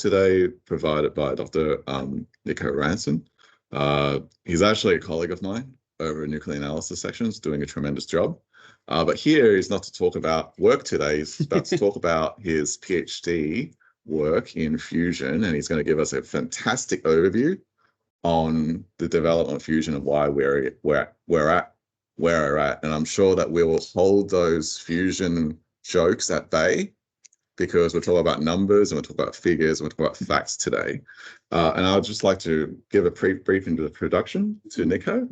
today provided by Dr. Nicholas Ranson. He's actually a colleague of mine over in nuclear analysis sections, doing a tremendous job. But here he's not to talk about work today. He's about to talk about his PhD work in fusion, and he's going to give us a fantastic overview on the development of fusion and why we're at. And I'm sure that we will hold those fusion jokes at bay, because we're talking about numbers and we're talking about figures and we're talking about facts today. And I'd just like to give a brief introduction to Nico.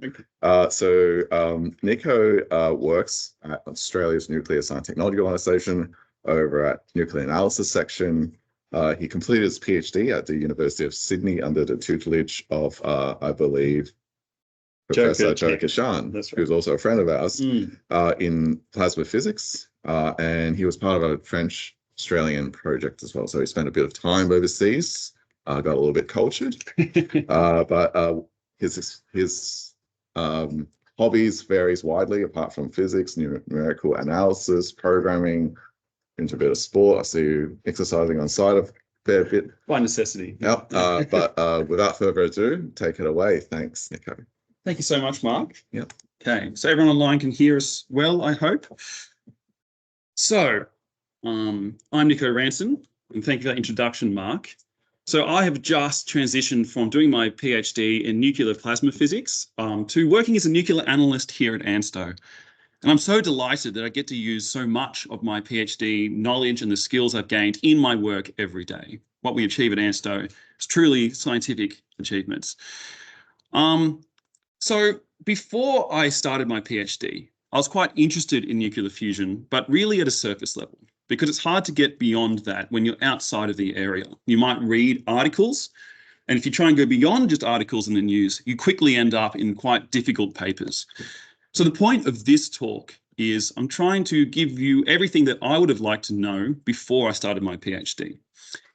Nico works at Australia's Nuclear Science Technology Organisation over at Nuclear Analysis Section. He completed his PhD at the University of Sydney under the tutelage of, I believe, Professor Joe Kashan, who's also a friend of ours, in plasma physics. And he was part of a French-Australian project as well. So he spent a bit of time overseas, got a little bit cultured. But his hobbies varies widely, apart from physics, numerical analysis, programming, into a bit of sport. I see you exercising on site a fair bit. By necessity. Yep. But without further ado, take it away. Thanks, Nico. Thank you so much, Mark. Yep. Okay, so everyone online can hear us well, I hope. So, I'm Nicholas Ranson, and thank you for that introduction, Mark. So I have just transitioned from doing my PhD in nuclear plasma physics to working as a nuclear analyst here at ANSTO. And I'm so delighted that I get to use so much of my PhD knowledge and the skills I've gained in my work every day. What we achieve at ANSTO is truly scientific achievements. So before I started my PhD, I was quite interested in nuclear fusion, but really at a surface level, because it's hard to get beyond that when you're outside of the area. You might read articles, and if you try and go beyond just articles in the news, you quickly end up in quite difficult papers. So the point of this talk is I'm trying to give you everything that I would have liked to know before I started my PhD.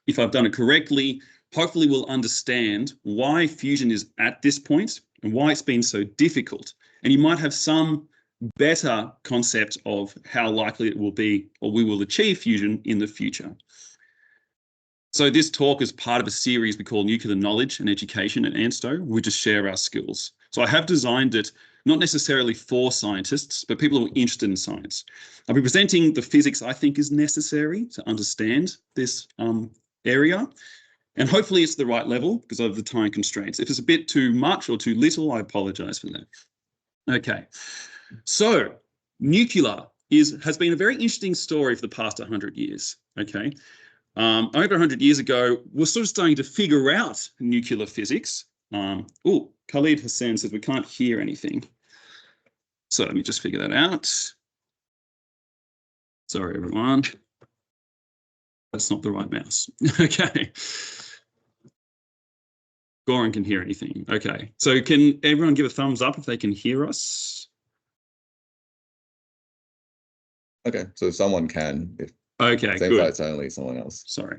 If I've done it correctly, hopefully we'll understand why fusion is at this point and why it's been so difficult. And you might have some better concept of how likely it will be or we will achieve fusion in the future. So this talk is part of a series we call Nuclear Knowledge and Education at ANSTO. We just share our skills. So I have designed it not necessarily for scientists, but people who are interested in science. I'll be presenting the physics I think is necessary to understand this area. And hopefully it's the right level because of the time constraints. If it's a bit too much or too little, I apologize for that. Okay, so nuclear has been a very interesting story for the past 100 years, okay? Over 100 years ago, we're sort of starting to figure out nuclear physics. Khalid Hassan says we can't hear anything. So let me just figure that out. Sorry, everyone. That's not the right mouse. Okay. Goran can hear anything. Okay. So can everyone give a thumbs up if they can hear us? Okay. So someone can. Okay, seems good. like it's only someone else. Sorry.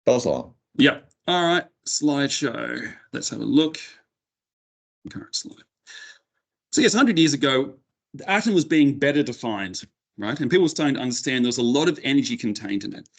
Pass along. Yep. All right. Slideshow. Let's have a look. Current slide. So yes, 100 years ago, the atom was being better defined, right? And people were starting to understand there was a lot of energy contained in it.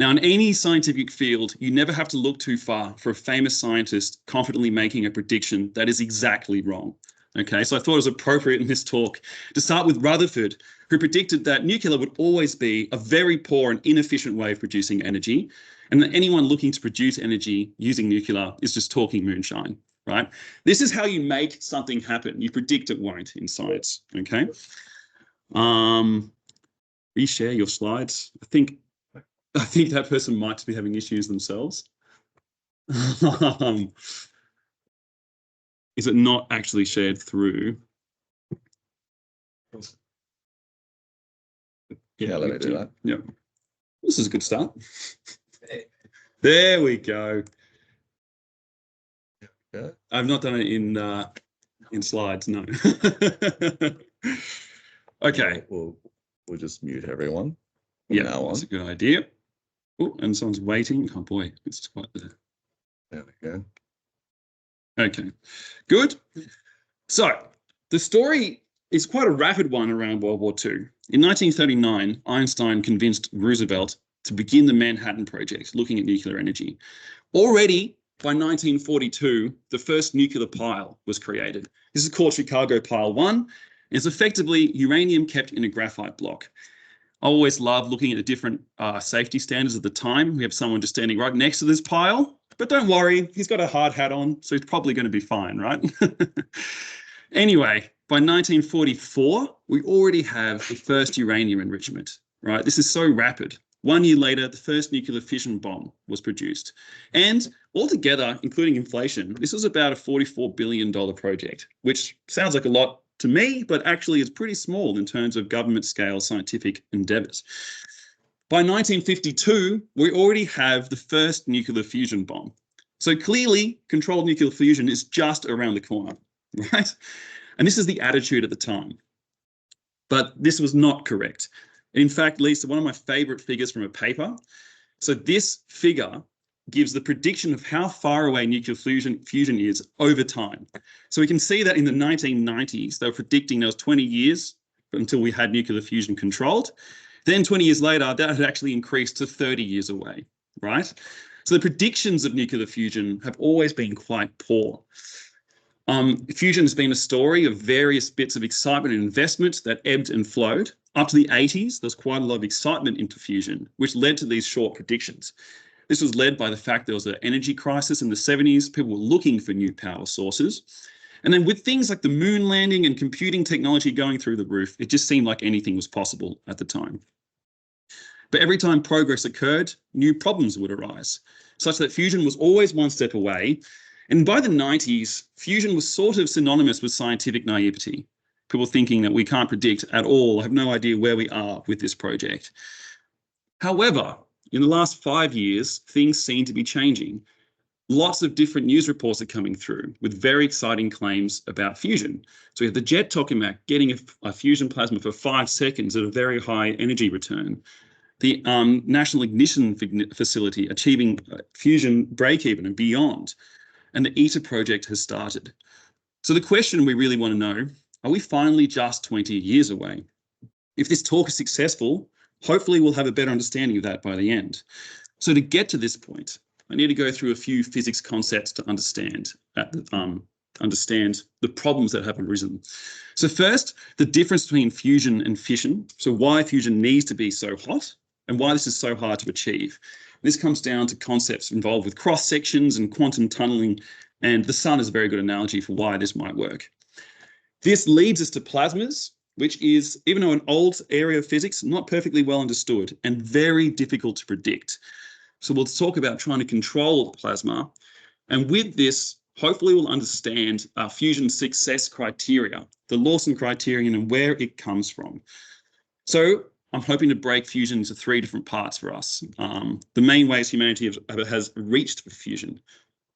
Now, in any scientific field, you never have to look too far for a famous scientist confidently making a prediction that is exactly wrong. Okay, so I thought it was appropriate in this talk to start with Rutherford, who predicted that nuclear would always be a very poor and inefficient way of producing energy, and that anyone looking to produce energy using nuclear is just talking moonshine, right? This is how you make something happen. You predict it won't in science, okay? Reshare your slides. I think that person might be having issues themselves. Is it not actually shared through? Yeah, let me do that. Yeah. This is a good start. There we go. Yeah. I've not done it in slides, no. Okay. We'll just mute everyone. Yeah, that's a good idea. Oh, and someone's waiting. Oh boy, it's quite there. There we go. Okay, good. So the story is quite a rapid one around World War II. In 1939, Einstein convinced Roosevelt to begin the Manhattan Project, looking at nuclear energy. Already by 1942, the first nuclear pile was created. This is called Chicago Pile 1. It's effectively uranium kept in a graphite block. I always love looking at the different safety standards at the time. We have someone just standing right next to this pile, but don't worry, he's got a hard hat on, so he's probably going to be fine, right? Anyway, by 1944, we already have the first uranium enrichment, right? This is so rapid. 1 year later, the first nuclear fission bomb was produced. And altogether, including inflation, this was about a $44 billion project, which sounds like a lot to me, but actually is pretty small in terms of government scale scientific endeavors. By 1952, we already have the first nuclear fusion bomb. So clearly, controlled nuclear fusion is just around the corner, right? And this is the attitude at the time. But this was not correct. In fact, leads to one of my favorite figures from a paper. So this figure gives the prediction of how far away nuclear fusion is over time. So we can see that in the 1990s, they were predicting there was 20 years until we had nuclear fusion controlled. Then 20 years later, that had actually increased to 30 years away, right? So the predictions of nuclear fusion have always been quite poor. Fusion has been a story of various bits of excitement and investment that ebbed and flowed. Up to the 80s, there's quite a lot of excitement into fusion, which led to these short predictions. This was led by the fact there was an energy crisis in the 70s. People were looking for new power sources. And then with things like the moon landing and computing technology going through the roof, it just seemed like anything was possible at the time. But every time progress occurred, new problems would arise, such that fusion was always one step away. And by the 90s, fusion was sort of synonymous with scientific naivety. People thinking that we can't predict at all, have no idea where we are with this project. However, in the last 5 years, things seem to be changing. Lots of different news reports are coming through with very exciting claims about fusion. So we have the jet tokamak getting a fusion plasma for 5 seconds at a very high energy return. The National Ignition Facility achieving fusion break-even and beyond. And the ITER project has started. So the question we really want to know, are we finally just 20 years away? If this talk is successful, hopefully we'll have a better understanding of that by the end. So to get to this point, I need to go through a few physics concepts to understand the problems that have arisen. So first, the difference between fusion and fission. So why fusion needs to be so hot and why this is so hard to achieve. This comes down to concepts involved with cross sections and quantum tunneling, and the sun is a very good analogy for why this might work. This leads us to plasmas, which is, even though an old area of physics, not perfectly well understood and very difficult to predict. So we'll talk about trying to control plasma. And with this, hopefully we'll understand fusion success criteria, the Lawson criterion and where it comes from. So I'm hoping to break fusion into 3 different parts for us. The main ways humanity has reached for fusion.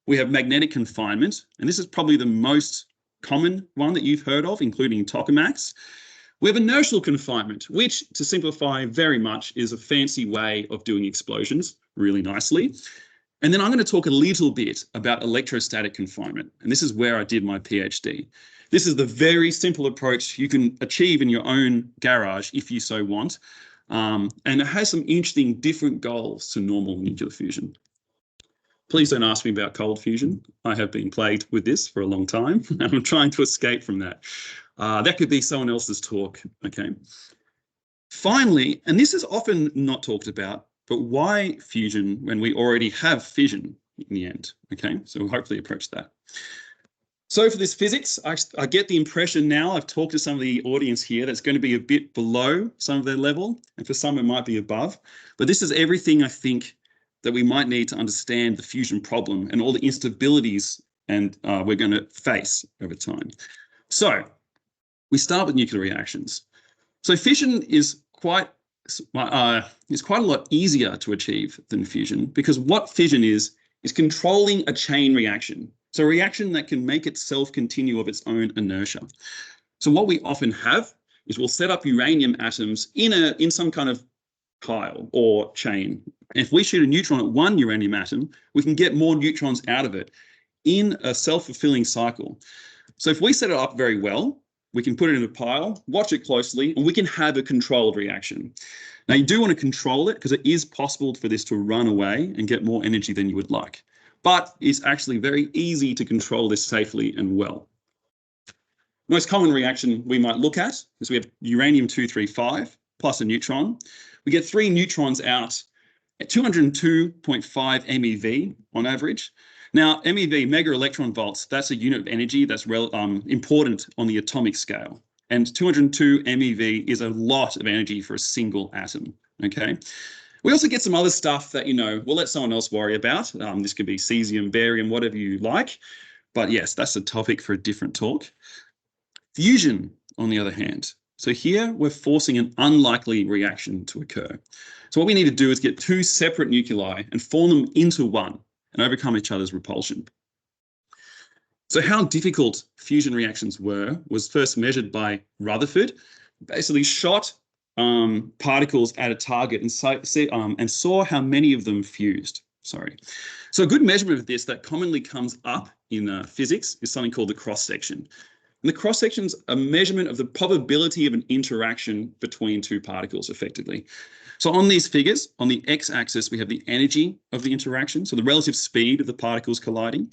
We have magnetic confinement, and this is probably the most common one that you've heard of, including tokamaks. We have inertial confinement, which, to simplify very much, is a fancy way of doing explosions really nicely. And then I'm going to talk a little bit about electrostatic confinement, and this is where I did my PhD. This is the very simple approach you can achieve in your own garage if you so want. And it has some interesting different goals to normal nuclear fusion. Please don't ask me about cold fusion. I have been plagued with this for a long time, and I'm trying to escape from that. That could be someone else's talk, okay? Finally, and this is often not talked about, but why fusion when we already have fission in the end, okay? So we'll hopefully approach that. So for this physics, I get the impression now, I've talked to some of the audience here, that's going to be a bit below some of their level, and for some it might be above. But this is everything I think that we might need to understand the fusion problem and all the instabilities and we're going to face over time. So we start with nuclear reactions. So fission is quite a lot easier to achieve than fusion, because what fission is controlling a chain reaction. So a reaction that can make itself continue of its own inertia. So what we often have is we'll set up uranium atoms in some kind of pile or chain. If we shoot a neutron at one uranium atom, we can get more neutrons out of it in a self-fulfilling cycle. So if we set it up very well, we can put it in a pile, watch it closely, and we can have a controlled reaction. Now, you do want to control it because it is possible for this to run away and get more energy than you would like. But it's actually very easy to control this safely and well. Most common reaction we might look at is we have uranium-235 plus a neutron. We get 3 neutrons out at 202.5 MeV on average. Now, MeV, mega electron volts, that's a unit of energy that's important on the atomic scale. And 202 MeV is a lot of energy for a single atom, okay? We also get some other stuff that, we'll let someone else worry about. This could be cesium, barium, whatever you like. But yes, that's a topic for a different talk. Fusion, on the other hand. So here we're forcing an unlikely reaction to occur. So what we need to do is get 2 separate nuclei and form them into one and overcome each other's repulsion. So how difficult fusion reactions was first measured by Rutherford. Basically shot particles at a target and saw how many of them fused. So a good measurement of this that commonly comes up in physics is something called the cross-section. And the cross-section is a measurement of the probability of an interaction between 2 particles effectively. So on these figures, on the x-axis, we have the energy of the interaction, so the relative speed of the particles colliding.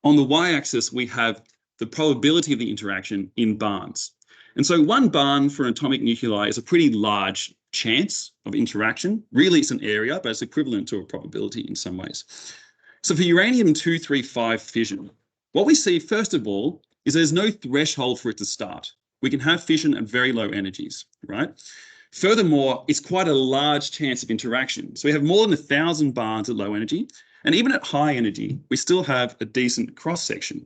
On the y-axis, we have the probability of the interaction in barns. And so 1 barn for an atomic nuclei is a pretty large chance of interaction. Really, it's an area, but it's equivalent to a probability in some ways. So for uranium-235 fission, what we see, first of all, is there's no threshold for it to start. We can have fission at very low energies, right? Furthermore, it's quite a large chance of interaction. So we have more than 1,000 barns at low energy, and even at high energy, we still have a decent cross-section.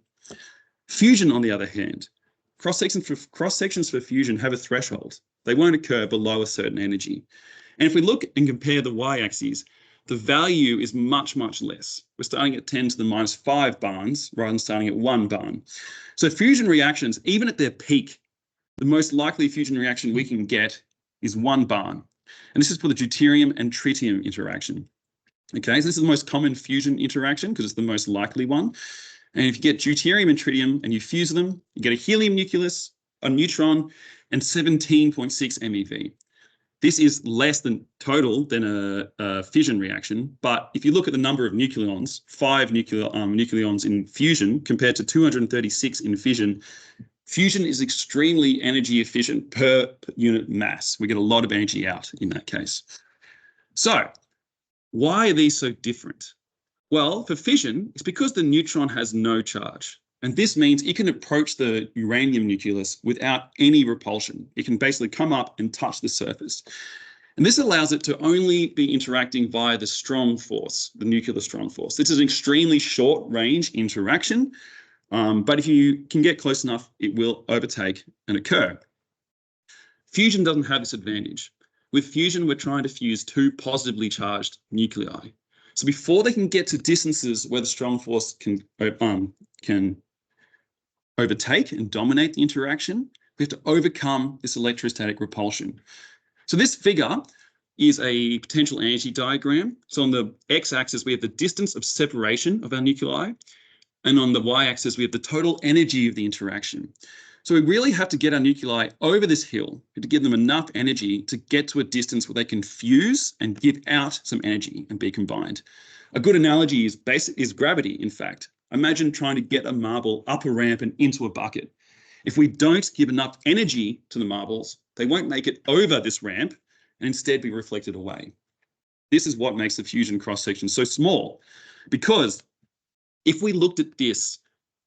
Fusion, on the other hand, cross-sections for fusion have a threshold. They won't occur below a certain energy. And if we look and compare the y-axes, the value is much, much less. We're starting at 10 to the minus 5 barns rather than starting at 1 barn. So fusion reactions, even at their peak, the most likely fusion reaction we can get is 1 barn. And this is for the deuterium and tritium interaction. Okay, so this is the most common fusion interaction because it's the most likely one. And if you get deuterium and tritium and you fuse them, you get a helium nucleus, a neutron, and 17.6 MeV. This is less than total than a fission reaction. But if you look at the number of nucleons, 5 nucleons in fusion compared to 236 in fission, fusion is extremely energy efficient per unit mass. We get a lot of energy out in that case. So why are these so different? Well, for fission, it's because the neutron has no charge. And this means it can approach the uranium nucleus without any repulsion. It can basically come up and touch the surface. And this allows it to only be interacting via the strong force, the nuclear strong force. This is an extremely short range interaction, but if you can get close enough, it will overtake and occur. Fusion doesn't have this advantage. With fusion, we're trying to fuse 2 positively charged nuclei. So before they can get to distances where the strong force can overtake and dominate the interaction, we have to overcome this electrostatic repulsion. So this figure is a potential energy diagram. So on the x-axis, we have the distance of separation of our nuclei. And on the y-axis, we have the total energy of the interaction. So we really have to get our nuclei over this hill to give them enough energy to get to a distance where they can fuse and give out some energy and be combined. A good analogy is gravity, in fact. Imagine trying to get a marble up a ramp and into a bucket. If we don't give enough energy to the marbles, they won't make it over this ramp and instead be reflected away. This is what makes the fusion cross-section so small, because if we looked at this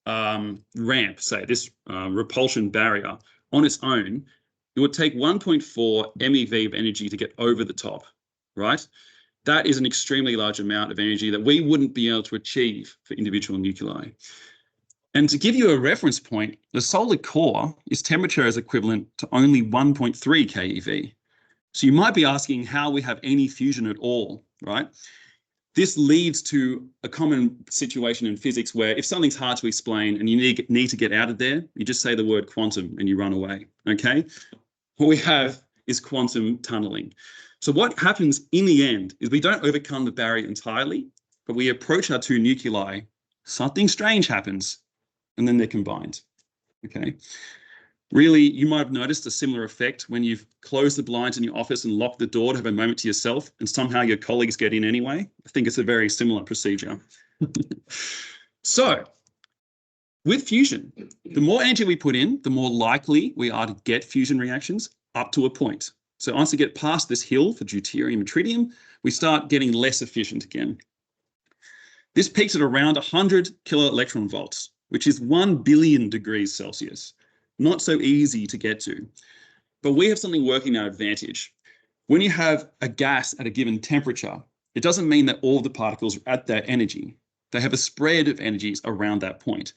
ramp, say this repulsion barrier on its own, it would take 1.4 MeV of energy to get over the top, right? That is an extremely large amount of energy that we wouldn't be able to achieve for individual nuclei. And to give you a reference point, the solar core is temperature is equivalent to only 1.3 keV. So you might be asking how we have any fusion at all, right? This leads to a common situation in physics where if something's hard to explain and you need to get out of there, you just say the word quantum and you run away, okay? What we have is quantum tunneling. So what happens in the end is we don't overcome the barrier entirely, but we approach our 2 nuclei, something strange happens, and then they're combined, okay? Really, you might have noticed a similar effect when you've closed the blinds in your office and locked the door to have a moment to yourself, and somehow your colleagues get in anyway. I think it's a very similar procedure. So, with fusion, the more energy we put in, the more likely we are to get fusion reactions up to a point. So once we get past this hill for deuterium and tritium, we start getting less efficient again. This peaks at around 100 kiloelectron volts, which is 1 billion degrees Celsius. Not so easy to get to. But we have something working in our advantage. When you have a gas at a given temperature, it doesn't mean that all of the particles are at that energy. They have a spread of energies around that point.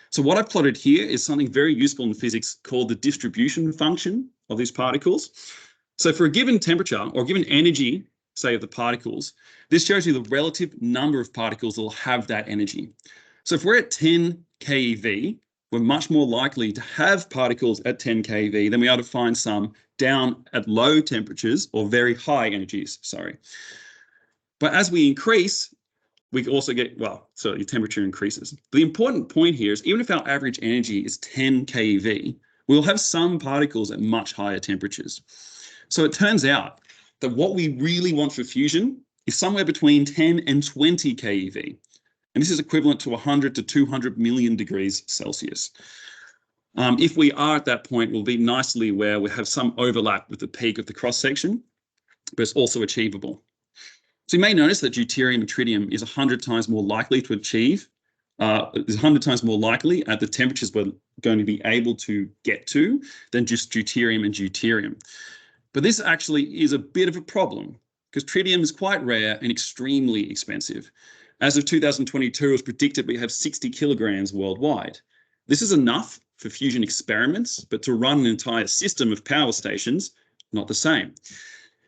So what I've plotted here is something very useful in physics called the distribution function of these particles. So for a given temperature or given energy, say of the particles, this shows you the relative number of particles that will have that energy. So if we're at 10 keV, we're much more likely to have particles at 10 keV than we are to find some down at low temperatures or very high energies, sorry. But as we increase, we also get, well, so your temperature increases. The important point here is even if our average energy is 10 keV, we'll have some particles at much higher temperatures. So it turns out that what we really want for fusion is somewhere between 10 and 20 keV. And this is equivalent to 100 to 200 million degrees Celsius. If we are at that point, we'll be nicely where we have some overlap with the peak of the cross-section, but it's also achievable. So you may notice that deuterium and tritium is 100 times more likely to achieve, is 100 times more likely at the temperatures we're going to be able to get to than just deuterium and deuterium. But this actually is a bit of a problem because tritium is quite rare and extremely expensive. As of 2022, it was predicted we have 60 kilograms worldwide. This is enough for fusion experiments, but to run an entire system of power stations, not the same.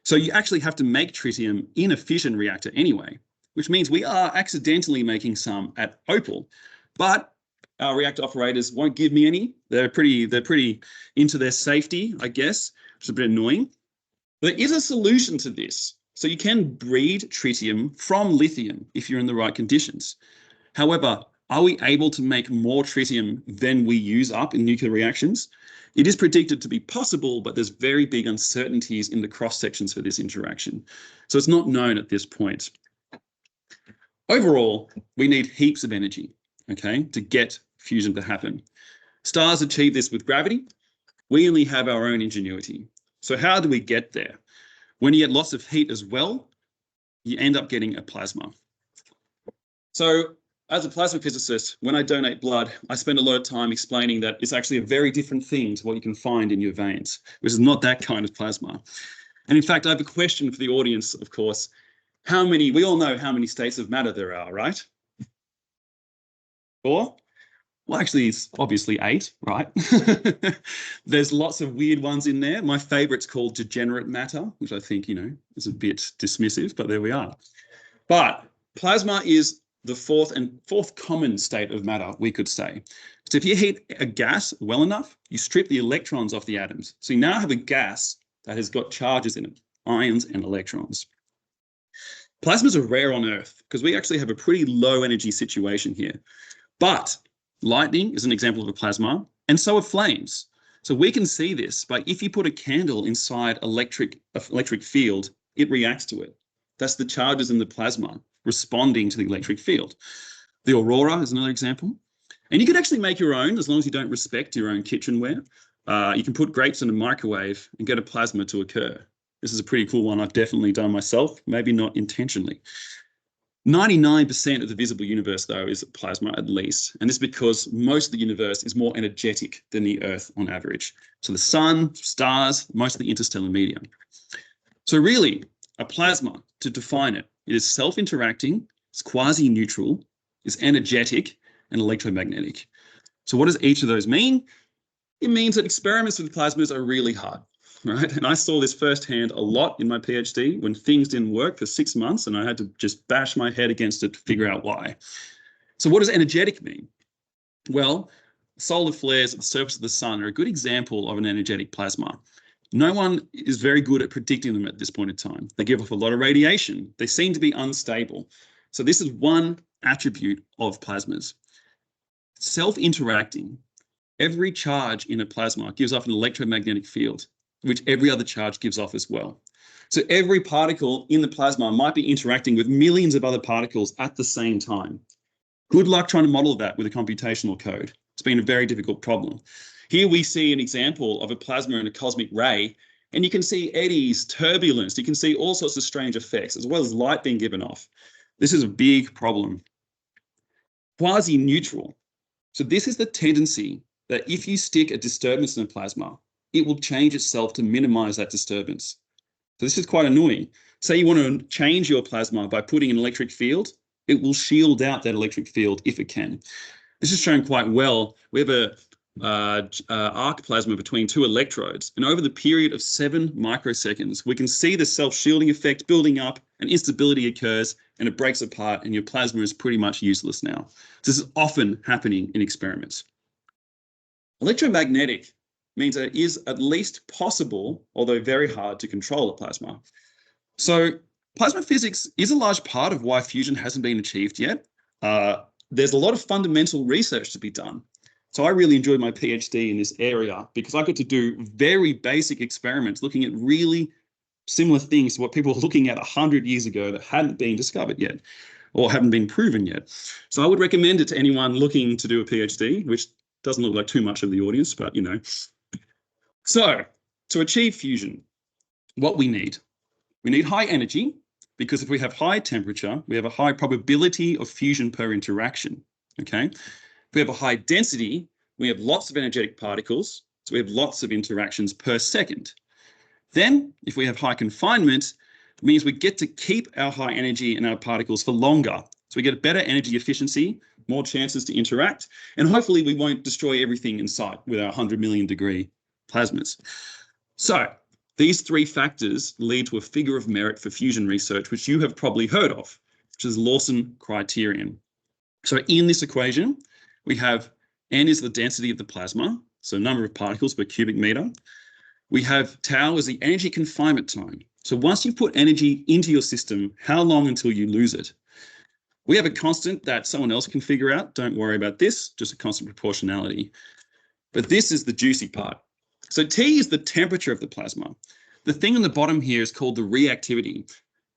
So you actually have to make tritium in a fission reactor anyway, which means we are accidentally making some at Opal, but our reactor operators won't give me any. They're pretty into their safety, I guess, which is a bit annoying. But there is a solution to this. So you can breed tritium from lithium if you're in the right conditions. However, are we able to make more tritium than we use up in nuclear reactions? It is predicted to be possible, but there's very big uncertainties in the cross-sections for this interaction. So it's not known at this point. Overall, we need heaps of energy, okay, to get fusion to happen. Stars achieve this with gravity. We only have our own ingenuity. So how do we get there? When you get lots of heat as well, you end up getting a plasma. So as a plasma physicist, when I donate blood, I spend a lot of time explaining that it's actually a very different thing to what you can find in your veins, which is not that kind of plasma. And in fact, I have a question for the audience, of course. We all know how many states of matter there are, right? 4? Well, actually, it's obviously 8, right? There's lots of weird ones in there. My favorite's called degenerate matter, which I think, is a bit dismissive, but there we are. But plasma is the fourth common state of matter, we could say. So if you heat a gas well enough, you strip the electrons off the atoms. So you now have a gas that has got charges in it, ions and electrons. Plasmas are rare on Earth because we actually have a pretty low energy situation here. But lightning is an example of a plasma, and so are flames. So we can see this, but if you put a candle inside electric field, it reacts to it. That's the charges in the plasma responding to the electric field. The aurora is another example. And you can actually make your own as long as you don't respect your own kitchenware. You can put grapes in a microwave and get a plasma to occur. This is a pretty cool one I've definitely done myself, maybe not intentionally. 99% of the visible universe, though, is plasma at least. And this is because most of the universe is more energetic than the Earth on average. So the sun, stars, most of the interstellar medium. So really, a plasma, to define it, it is self-interacting, it's quasi-neutral, it's energetic, and electromagnetic. So what does each of those mean? It means that experiments with plasmas are really hard. Right? And I saw this firsthand a lot in my PhD when things didn't work for 6 months and I had to just bash my head against it to figure out why. So what does energetic mean? Well, solar flares at the surface of the sun are a good example of an energetic plasma. No one is very good at predicting them at this point in time. They give off a lot of radiation. They seem to be unstable. So this is one attribute of plasmas. Self-interacting. Every charge in a plasma gives off an electromagnetic field, which every other charge gives off as well. So every particle in the plasma might be interacting with millions of other particles at the same time. Good luck trying to model that with a computational code. It's been a very difficult problem. Here we see an example of a plasma and a cosmic ray, and you can see eddies, turbulence, you can see all sorts of strange effects, as well as light being given off. This is a big problem. Quasi-neutral. So this is the tendency that if you stick a disturbance in a plasma, it will change itself to minimize that disturbance. So this is quite annoying. Say you want to change your plasma by putting an electric field, it will shield out that electric field if it can. This is shown quite well. We have a arc plasma between two electrodes, and over the period of 7 microseconds, we can see the self-shielding effect building up, and instability occurs, and it breaks apart, and your plasma is pretty much useless now. This is often happening in experiments. Electromagnetic means that it is at least possible, although very hard, to control a plasma. So plasma physics is a large part of why fusion hasn't been achieved yet. There's a lot of fundamental research to be done. So I really enjoyed my PhD in this area because I got to do very basic experiments looking at really similar things to what people were looking at 100 years ago that hadn't been discovered yet or haven't been proven yet. So I would recommend it to anyone looking to do a PhD, which doesn't look like too much of the audience, but you know. So to achieve fusion, what we need high energy, because if we have high temperature, we have a high probability of fusion per interaction, okay? If we have a high density, we have lots of energetic particles, so we have lots of interactions per second. Then, if we have high confinement, it means we get to keep our high energy in our particles for longer. So we get a better energy efficiency, more chances to interact, and hopefully we won't destroy everything in sight with our 100 million degree plasmas. So these 3 factors lead to a figure of merit for fusion research, which you have probably heard of, which is Lawson criterion. So in this equation, we have N is the density of the plasma, so number of particles per cubic meter. We have tau as the energy confinement time. So once you put energy into your system, how long until you lose it? We have a constant that someone else can figure out. Don't worry about this, just a constant proportionality. But this is the juicy part. So T is the temperature of the plasma. The thing on the bottom here is called the reactivity.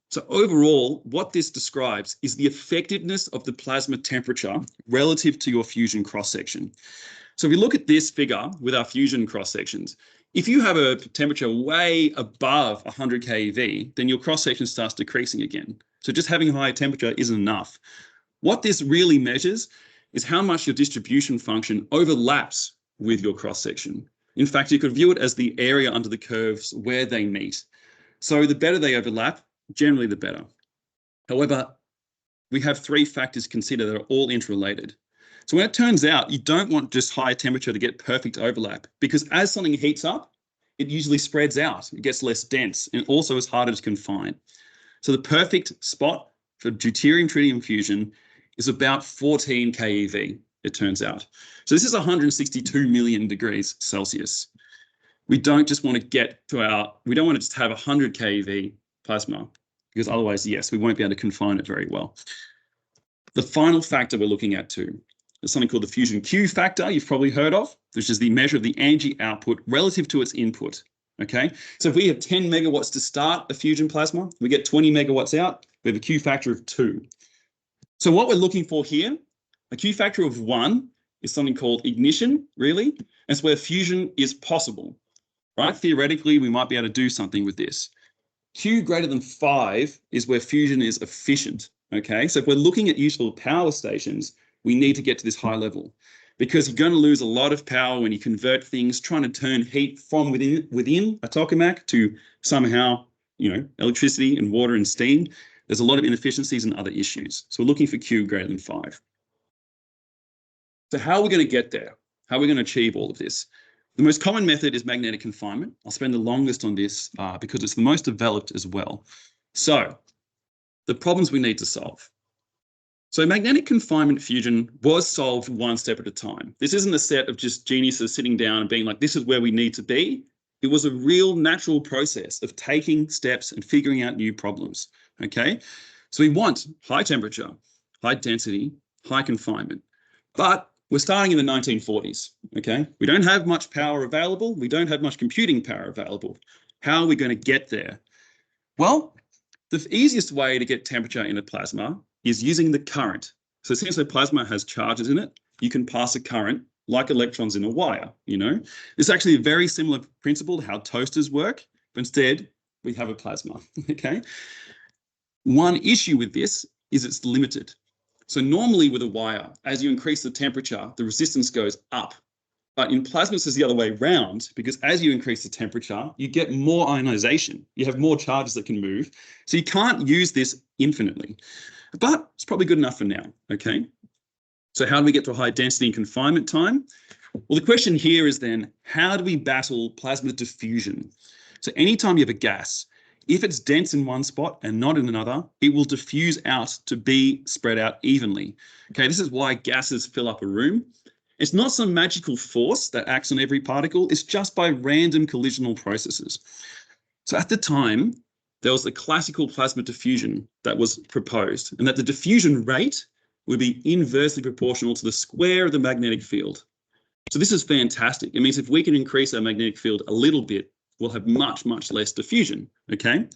So overall, what this describes is the effectiveness of the plasma temperature relative to your fusion cross-section. So if we look at this figure with our fusion cross-sections, if you have a temperature way above 100 keV, then your cross-section starts decreasing again. So just having a higher temperature isn't enough. What this really measures is how much your distribution function overlaps with your cross-section. In fact, you could view it as the area under the curves where they meet. So the better they overlap, generally the better. However, we have 3 factors to consider that are all interrelated. So when it turns out you don't want just high temperature to get perfect overlap, because as something heats up, it usually spreads out, it gets less dense, and also is harder to confine. So the perfect spot for deuterium-tritium fusion is about 14 keV, it turns out. So this is 162 million degrees Celsius. We don't just want to get to we don't want to just have 100 keV plasma, because otherwise, yes, we won't be able to confine it very well. The final factor we're looking at too is something called the fusion Q factor, you've probably heard of, which is the measure of the energy output relative to its input, okay? So if we have 10 megawatts to start a fusion plasma, we get 20 megawatts out, we have a Q factor of 2. So what we're looking for here, a Q factor of 1 is something called ignition, really, and it's where fusion is possible, right? Theoretically, we might be able to do something with this. Q greater than 5 is where fusion is efficient, okay? So if we're looking at useful power stations, we need to get to this high level because you're going to lose a lot of power when you convert things, trying to turn heat from within a tokamak to somehow, electricity and water and steam. There's a lot of inefficiencies and other issues. So we're looking for Q greater than 5. So how are we going to get there? How are we going to achieve all of this? The most common method is magnetic confinement. I'll spend the longest on this because it's the most developed as well. So the problems we need to solve. So magnetic confinement fusion was solved one step at a time. This isn't a set of just geniuses sitting down and being like, this is where we need to be. It was a real natural process of taking steps and figuring out new problems, okay? So we want high temperature, high density, high confinement. But we're starting in the 1940s, okay? We don't have much power available. We don't have much computing power available. How are we going to get there? Well, the easiest way to get temperature in a plasma is using the current. So since a plasma has charges in it, you can pass a current like electrons in a wire, you know? It's actually a very similar principle to how toasters work, but instead we have a plasma, okay? One issue with this is it's limited. So normally with a wire, as you increase the temperature, the resistance goes up. But in plasmas, it's the other way around, because as you increase the temperature, you get more ionization. You have more charges that can move. So you can't use this infinitely. But it's probably good enough for now, okay? So how do we get to a high density and confinement time? Well, the question here is then, how do we battle plasma diffusion? So anytime you have a gas, if it's dense in one spot and not in another, it will diffuse out to be spread out evenly. Okay, this is why gases fill up a room. It's not some magical force that acts on every particle. It's just by random collisional processes. So at the time, there was the classical plasma diffusion that was proposed, and that the diffusion rate would be inversely proportional to the square of the magnetic field. So this is fantastic. It means if we can increase our magnetic field a little bit, we'll have much, much less diffusion, okay?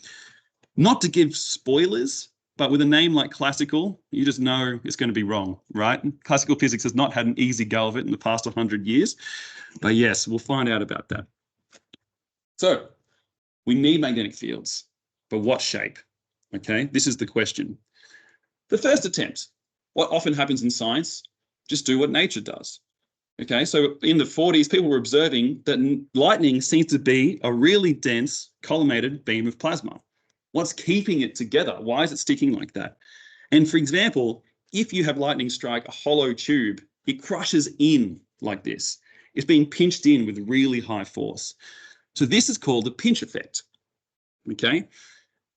Not to give spoilers, but with a name like classical, you just know it's going to be wrong, right? Classical physics has not had an easy go of it in the past 100 years. But yes, we'll find out about that. So we need magnetic fields, but what shape? Okay, this is the question. The first attempt, what often happens in science, just do what nature does. Okay, so in the 40s, people were observing that lightning seems to be a really dense collimated beam of plasma. What's keeping it together? Why is it sticking like that? And for example, if you have lightning strike a hollow tube, it crushes in like this. It's being pinched in with really high force. So this is called the pinch effect. Okay,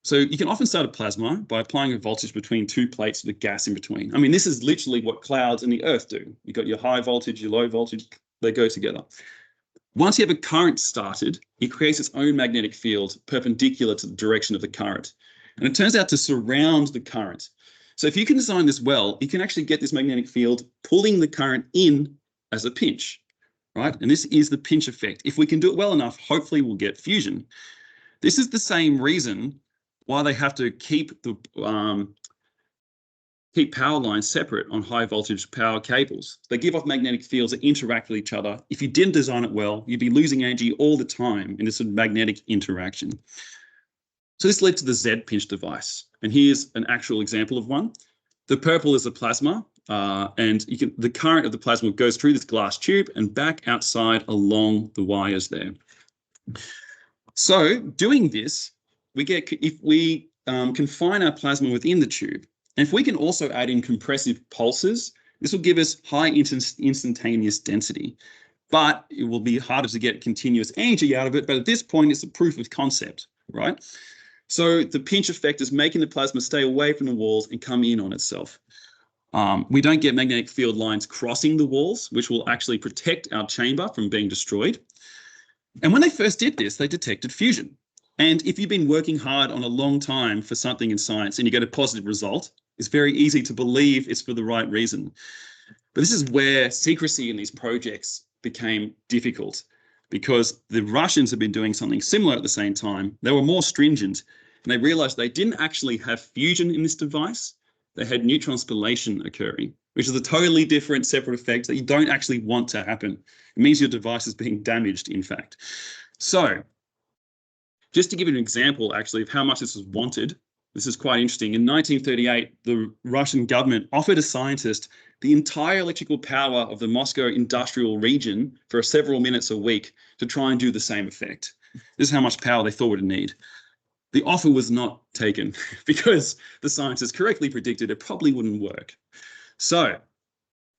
so you can often start a plasma by applying a voltage between two plates with a gas in between. I mean, this is literally what clouds and the Earth do. You've got your high voltage, your low voltage, they go together. Once you have a current started, it creates its own magnetic field perpendicular to the direction of the current. And it turns out to surround the current. So if you can design this well, you can actually get this magnetic field pulling the current in as a pinch, right? And this is the pinch effect. If we can do it well enough, hopefully we'll get fusion. This is the same reason why they have to keep the power lines separate on high voltage power cables. They give off magnetic fields that interact with each other. If you didn't design it well, you'd be losing energy all the time in this sort of magnetic interaction. So this led to the Z pinch device. And here's an actual example of one. The purple is a plasma, and the current of the plasma goes through this glass tube and back outside along the wires there. So doing this, if we confine our plasma within the tube, and if we can also add in compressive pulses, this will give us high instantaneous density, but it will be harder to get continuous energy out of it. But at this point, it's a proof of concept, right? So the pinch effect is making the plasma stay away from the walls and come in on itself. We don't get magnetic field lines crossing the walls, which will actually protect our chamber from being destroyed. And when they first did this, they detected fusion. And if you've been working hard on a long time for something in science and you get a positive result, it's very easy to believe it's for the right reason. But this is where secrecy in these projects became difficult, because the Russians had been doing something similar at the same time. They were more stringent, and they realized they didn't actually have fusion in this device. They had neutron spallation occurring, which is a totally different separate effect that you don't actually want to happen. It means your device is being damaged, in fact. So just to give you an example, actually, of how much this was wanted, this is quite interesting. In 1938, the Russian government offered a scientist the entire electrical power of the Moscow industrial region for several minutes a week to try and do the same effect. This is how much power they thought it would need. The offer was not taken because the scientists correctly predicted it probably wouldn't work. So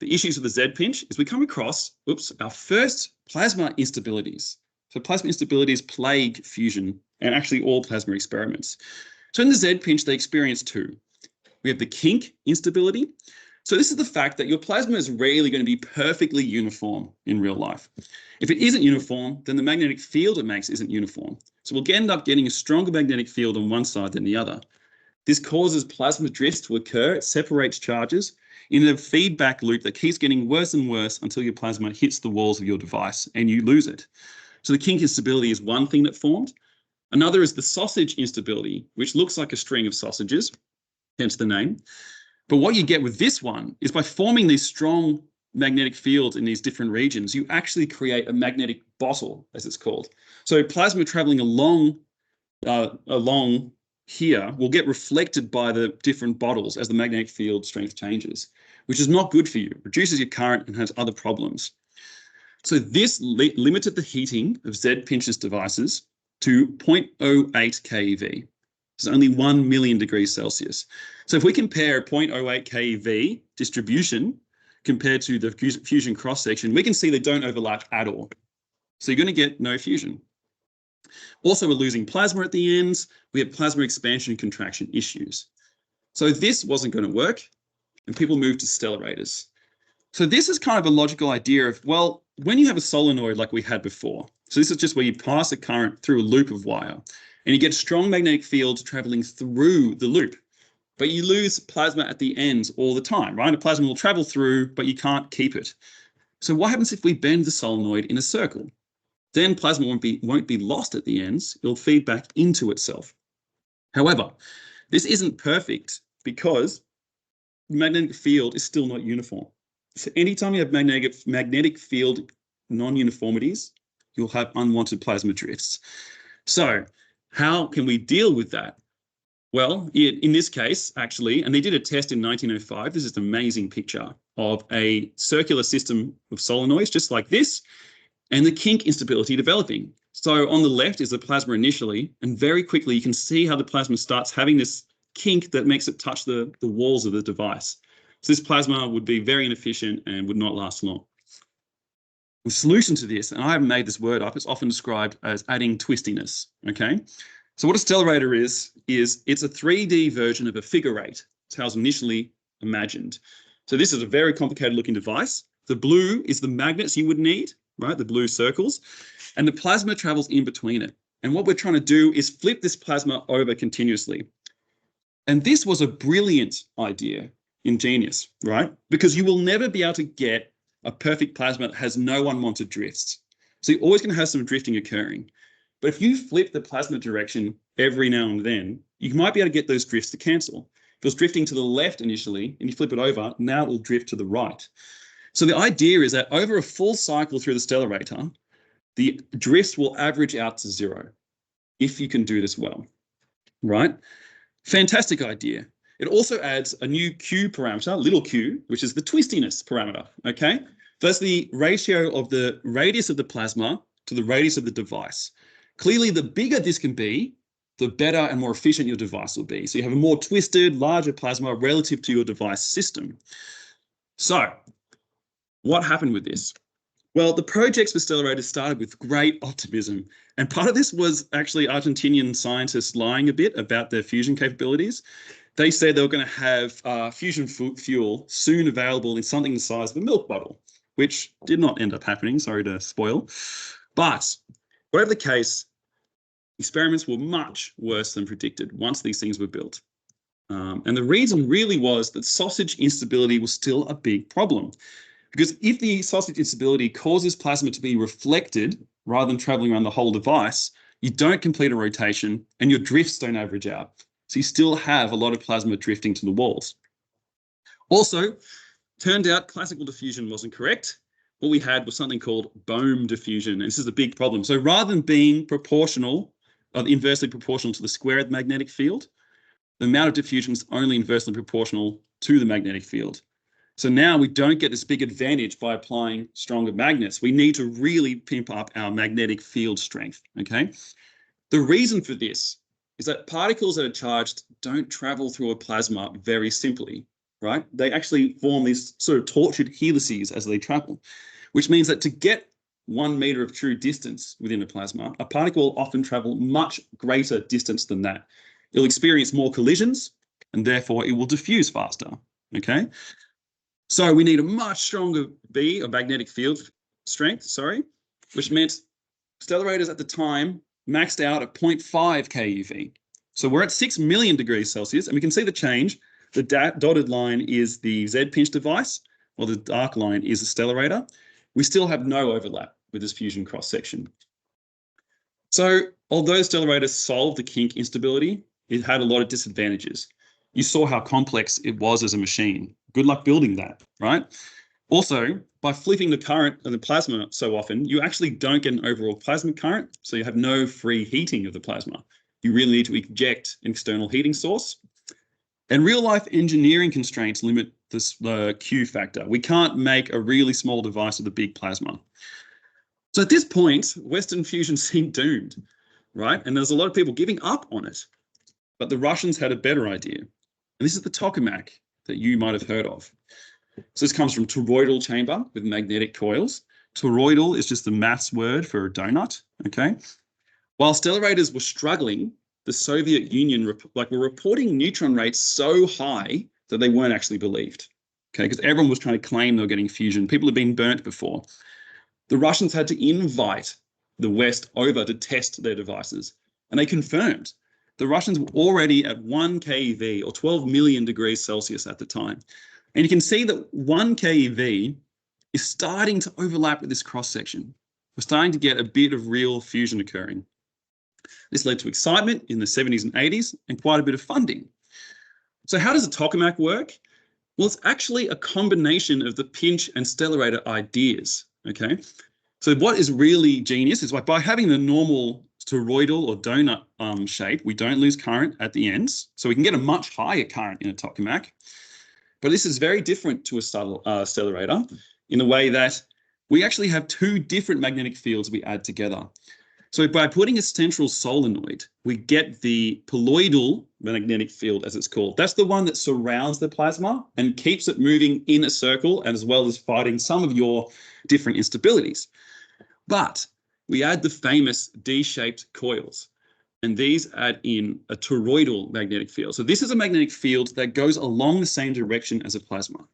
the issues with the Z pinch is we come across, our first plasma instabilities. So plasma instabilities plague fusion and actually all plasma experiments. So in the Z pinch, they experience two. We have the kink instability. So this is the fact that your plasma is rarely going to be perfectly uniform in real life. If it isn't uniform, then the magnetic field it makes isn't uniform. So we'll end up getting a stronger magnetic field on one side than the other. This causes plasma drifts to occur. It separates charges. in a feedback loop that keeps getting worse and worse until your plasma hits the walls of your device and you lose it. So the kink instability is one thing that formed. Another is the sausage instability, which looks like a string of sausages, hence the name. But what you get with this one is by forming these strong magnetic fields in these different regions, you actually create a magnetic bottle, as it's called. So plasma traveling along here will get reflected by the different bottles as the magnetic field strength changes, which is not good for you, reduces your current and has other problems. So this limited the heating of Z-Pinch's devices to 0.08 keV. It's only 1 million degrees Celsius. So if we compare 0.08 keV distribution compared to the fusion cross-section, we can see they don't overlap at all. So you're going to get no fusion. Also, we're losing plasma at the ends. We have plasma expansion and contraction issues. So this wasn't going to work, and people moved to stellarators. So this is kind of a logical idea of, well, when you have a solenoid like we had before, so this is just where you pass a current through a loop of wire, and you get strong magnetic fields traveling through the loop, but you lose plasma at the ends all the time, right? The plasma will travel through, but you can't keep it. So what happens if we bend the solenoid in a circle? Then plasma won't be lost at the ends. It'll feed back into itself. However, this isn't perfect because the magnetic field is still not uniform. So anytime you have magnetic field non-uniformities, you'll have unwanted plasma drifts. So how can we deal with that? Well, in this case, actually, and they did a test in 1905. This is an amazing picture of a circular system of solenoids, just like this, and the kink instability developing. So on the left is the plasma initially, and very quickly you can see how the plasma starts having this kink that makes it touch the walls of the device. So this plasma would be very inefficient and would not last long. The solution to this, and I haven't made this word up, it's often described as adding twistiness, okay? So what a stellarator is it's a 3D version of a figure eight. It's how it's initially imagined. So this is a very complicated looking device. The blue is the magnets you would need, right? The blue circles, and the plasma travels in between it. And what we're trying to do is flip this plasma over continuously. And this was a brilliant idea, ingenious, right? Because you will never be able to get a perfect plasma that has no unwanted drifts. So you're always going to have some drifting occurring. But if you flip the plasma direction every now and then, you might be able to get those drifts to cancel. If it was drifting to the left initially and you flip it over, now it will drift to the right. So the idea is that over a full cycle through the stellarator, the drifts will average out to zero if you can do this well, right? Fantastic idea. It also adds a new Q parameter, little q, which is the twistiness parameter, okay? That's the ratio of the radius of the plasma to the radius of the device. Clearly, the bigger this can be, the better and more efficient your device will be. So you have a more twisted, larger plasma relative to your device system. So what happened with this? Well, the projects for stellarators started with great optimism. And part of this was actually Argentinian scientists lying a bit about their fusion capabilities. They said they were going to have fusion fuel soon available in something the size of a milk bottle, which did not end up happening, sorry to spoil. But whatever the case, experiments were much worse than predicted once these things were built. And the reason really was that sausage instability was still a big problem. Because if the sausage instability causes plasma to be reflected rather than traveling around the whole device, you don't complete a rotation and your drifts don't average out. So you still have a lot of plasma drifting to the walls. Also, turned out classical diffusion wasn't correct. What we had was something called Bohm diffusion. And this is a big problem. So rather than being proportional, inversely proportional to the square of the magnetic field, the amount of diffusion is only inversely proportional to the magnetic field. So now we don't get this big advantage by applying stronger magnets. We need to really pimp up our magnetic field strength, okay? The reason for this is that particles that are charged don't travel through a plasma very simply, right? They actually form these sort of tortured helices as they travel, which means that to get 1 meter of true distance within a plasma, a particle will often travel much greater distance than that. It'll experience more collisions and therefore it will diffuse faster, okay? So we need a much stronger B, or magnetic field strength, which meant stellarators at the time maxed out at 0.5 keV. So we're at 6 million degrees Celsius, and we can see the change The dotted line is the Z-pinch device, while the dark line is the stellarator. We still have no overlap with this fusion cross-section. So although stellarator solved the kink instability, it had a lot of disadvantages. You saw how complex it was as a machine. Good luck building that, right? Also, by flipping the current of the plasma so often, you actually don't get an overall plasma current, so you have no free heating of the plasma. You really need to inject an external heating source. And real-life engineering constraints limit this Q factor. We can't make a really small device with a big plasma. So at this point, Western fusion seemed doomed, right? And there's a lot of people giving up on it. But the Russians had a better idea. And this is the tokamak that you might have heard of. So this comes from toroidal chamber with magnetic coils. Toroidal is just the maths word for a donut, okay? While stellarators were struggling, the Soviet Union were reporting neutron rates so high that they weren't actually believed, okay? Because everyone was trying to claim they were getting fusion. People had been burnt before. The Russians had to invite the West over to test their devices, and they confirmed the Russians were already at 1 keV or 12 million degrees Celsius at the time. And you can see that 1 keV is starting to overlap with this cross-section. We're starting to get a bit of real fusion occurring. This led to excitement in the 70s and 80s and quite a bit of funding. So how does a tokamak work? Well, it's actually a combination of the pinch and stellarator ideas, okay? So what is really genius is like by having the normal toroidal or donut shape, we don't lose current at the ends. So we can get a much higher current in a tokamak. But this is very different to a stellarator in a way that we actually have two different magnetic fields we add together. So by putting a central solenoid, we get the poloidal magnetic field, as it's called. That's the one that surrounds the plasma and keeps it moving in a circle, and as well as fighting some of your different instabilities. But we add the famous D-shaped coils, and these add in a toroidal magnetic field. So this is a magnetic field that goes along the same direction as a plasma.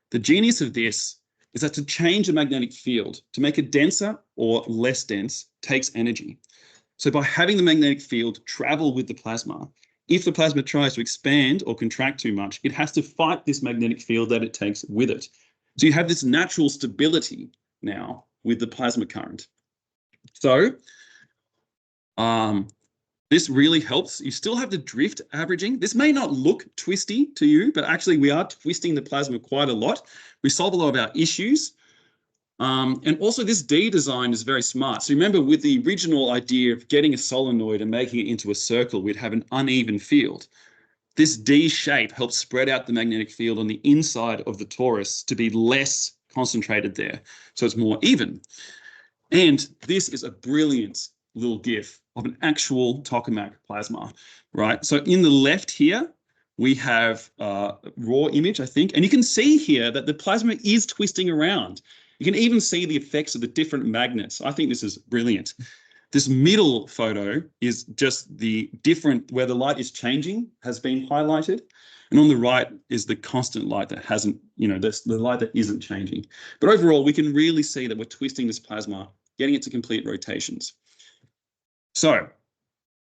The genius of this is that to change a magnetic field, to make it denser or less dense, takes energy. So by having the magnetic field travel with the plasma, if the plasma tries to expand or contract too much, it has to fight this magnetic field that it takes with it. So you have this natural stability now with the plasma current. So this really helps. You still have the drift averaging. This may not look twisty to you, but actually we are twisting the plasma quite a lot. We solve a lot of our issues. And also this D design is very smart. So remember with the original idea of getting a solenoid and making it into a circle, we'd have an uneven field. This D shape helps spread out the magnetic field on the inside of the torus to be less concentrated there. So it's more even. And this is a brilliant little GIF of an actual tokamak plasma, right? So in the left here, we have a raw image, I think, and you can see here that the plasma is twisting around. You can even see the effects of the different magnets. I think this is brilliant. This middle photo is just the different, where the light is changing has been highlighted. And on the right is the constant light that hasn't, the light that isn't changing. But overall, we can really see that we're twisting this plasma, getting it to complete rotations. So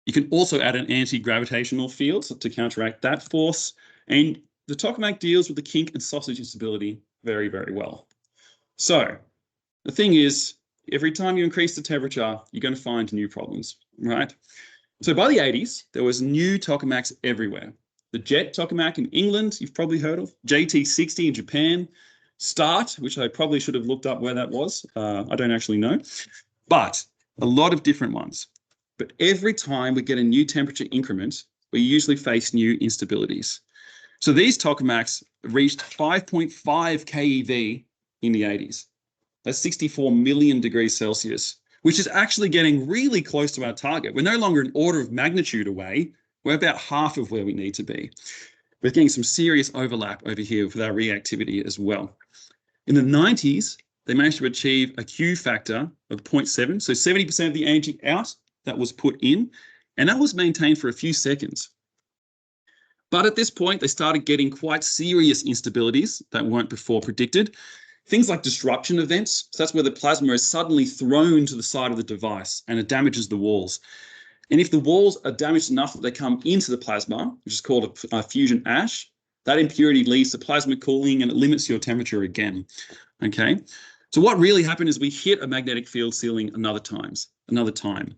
you can also add an anti-gravitational field to counteract that force. And the tokamak deals with the kink and sausage instability very, very well. So the thing is, every time you increase the temperature, you're going to find new problems, right? So by the 80s, there was new tokamaks everywhere. The Jet tokamak in England, you've probably heard of. JT60 in Japan. START, which I probably should have looked up where that was. I don't actually know. But a lot of different ones. But every time we get a new temperature increment, we usually face new instabilities. So these tokamaks reached 5.5 keV in the 80s. That's 64 million degrees Celsius, which is actually getting really close to our target. We're no longer an order of magnitude away. We're about half of where we need to be. We're getting some serious overlap over here with our reactivity as well. In the 90s, they managed to achieve a Q factor of 0.7. So 70% of the energy out that was put in, and that was maintained for a few seconds. But at this point, they started getting quite serious instabilities that weren't before predicted. Things like disruption events. So that's where the plasma is suddenly thrown to the side of the device and it damages the walls. And if the walls are damaged enough that they come into the plasma, which is called a fusion ash, That impurity leads to plasma cooling and it limits your temperature again. Okay. So what really happened is we hit a magnetic field ceiling another time.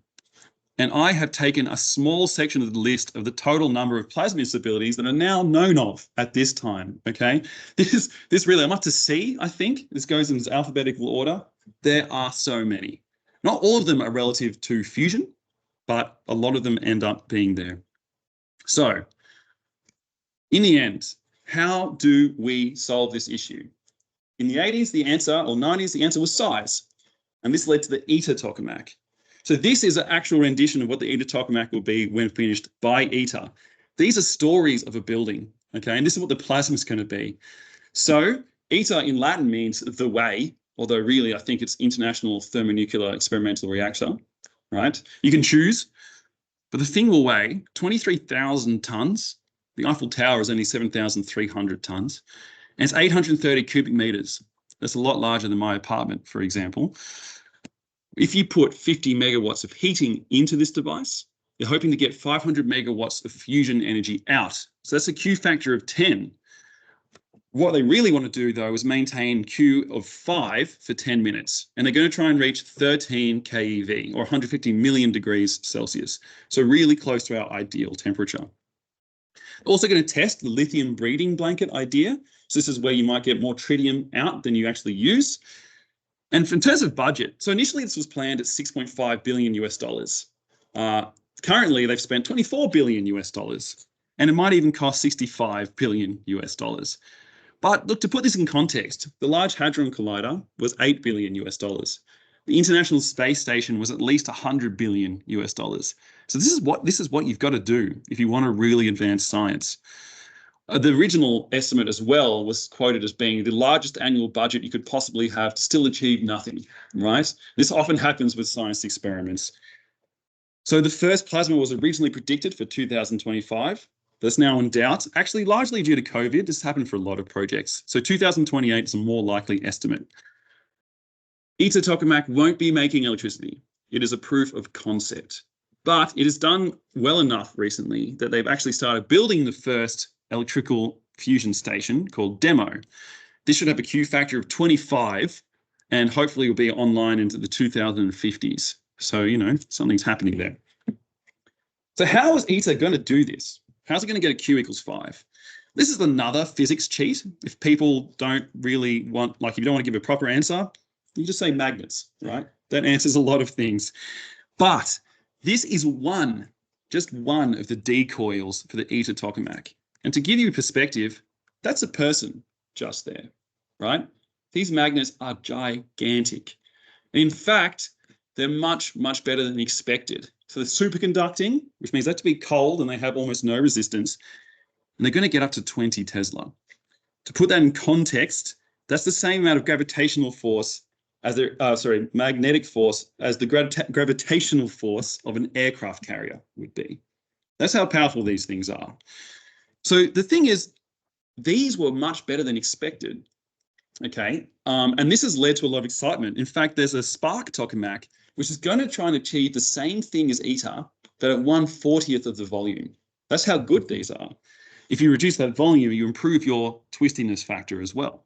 And I have taken a small section of the list of the total number of plasma instabilities that are now known of at this time. Okay. This really, I'm up to C, I think. This goes in alphabetical order. There are so many. Not all of them are relative to fusion, but a lot of them end up being there. So in the end, how do we solve this issue? In the 80s, the answer, or 90s, the answer was size. And this led to the ITER tokamak. So this is an actual rendition of what the ITER tokamak will be when finished by ITER. These are stories of a building, okay? And this is what the plasma is going to be. So ITER in Latin means the way, although really I think it's International Thermonuclear Experimental Reactor, right? You can choose, but the thing will weigh 23,000 tons. The Eiffel Tower is only 7,300 tons, and it's 830 cubic meters. That's a lot larger than my apartment, for example. If you put 50 megawatts of heating into this device, you're hoping to get 500 megawatts of fusion energy out. So that's a Q factor of 10. What they really want to do, though, is maintain Q of 5 for 10 minutes. And they're going to try and reach 13 keV, or 150 million degrees Celsius. So really close to our ideal temperature. Also going to test the lithium breeding blanket idea. So this is where you might get more tritium out than you actually use. And in terms of budget, so initially this was planned at 6.5 billion US dollars. Currently, they've spent 24 billion US dollars, and it might even cost 65 billion US dollars. But look, to put this in context, the Large Hadron Collider was 8 billion US dollars. The International Space Station was at least 100 billion US dollars. So this is what you've got to do if you want to really advance science. The original estimate as well was quoted as being the largest annual budget you could possibly have to still achieve nothing, right? This often happens with science experiments. So the first plasma was originally predicted for 2025. That's now in doubt, actually largely due to COVID. This happened for a lot of projects. So 2028 is a more likely estimate. ITER tokamak won't be making electricity. It is a proof of concept. But it has done well enough recently that they've actually started building the first electrical fusion station called DEMO. This should have a Q factor of 25 and hopefully will be online into the 2050s. So, you know, something's happening there. So how is ITER going to do this? How's it going to get a Q equals 5? This is another physics cheat. If people don't really want, like if you don't want to give a proper answer, you just say magnets, right? That answers a lot of things. But this is just one of the decoils for the ITER tokamak. And to give you perspective, that's a person just there, right? These magnets are gigantic. In fact, they're much, much better than expected. So they're superconducting, which means they have to be cold and they have almost no resistance. And they're going to get up to 20 Tesla. To put that in context, that's the same amount of gravitational force as magnetic force as the gravitational force of an aircraft carrier would be. That's how powerful these things are. So the thing is, these were much better than expected, okay? And this has led to a lot of excitement. In fact, there's a Spark tokamak, which is going to try and achieve the same thing as ITER, but at 1/40th of the volume. That's how good these are. If you reduce that volume, you improve your twistiness factor as well.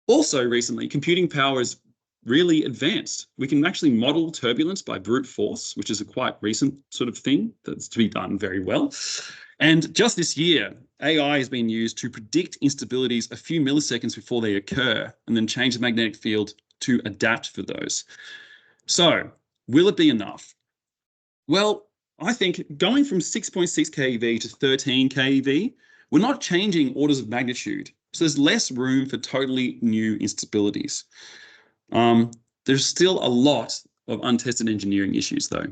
Also recently, computing power is really advanced. We can actually model turbulence by brute force, which is a quite recent sort of thing that's to be done very well. And just this year, AI has been used to predict instabilities a few milliseconds before they occur and then change the magnetic field to adapt for those. So will it be enough? Well, I think going from 6.6 keV to 13 keV, we're not changing orders of magnitude. So there's less room for totally new instabilities. There's still a lot of untested engineering issues though.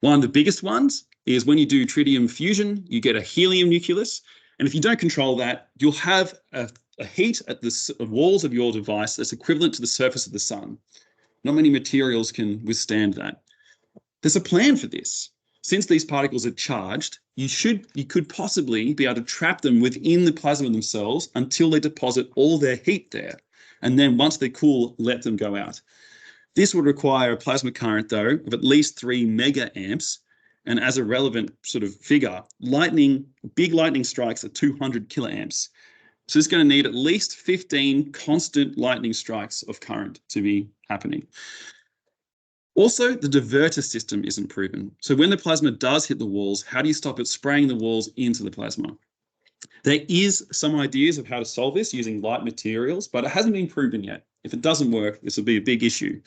One of the biggest ones is when you do tritium fusion, you get a helium nucleus. And if you don't control that, you'll have a heat at the walls of your device that's equivalent to the surface of the sun. Not many materials can withstand that. There's a plan for this. Since these particles are charged, you could possibly be able to trap them within the plasma themselves until they deposit all their heat there. And then once they're cool, let them go out. This would require a plasma current, though, of at least 3 mega amps. And as a relevant sort of figure, big lightning strikes at 200 kiloamps. So it's going to need at least 15 constant lightning strikes of current to be happening. Also, the diverter system isn't proven. So when the plasma does hit the walls, how do you stop it spraying the walls into the plasma? There is some ideas of how to solve this using light materials, but it hasn't been proven yet. If it doesn't work, this will be a big issue.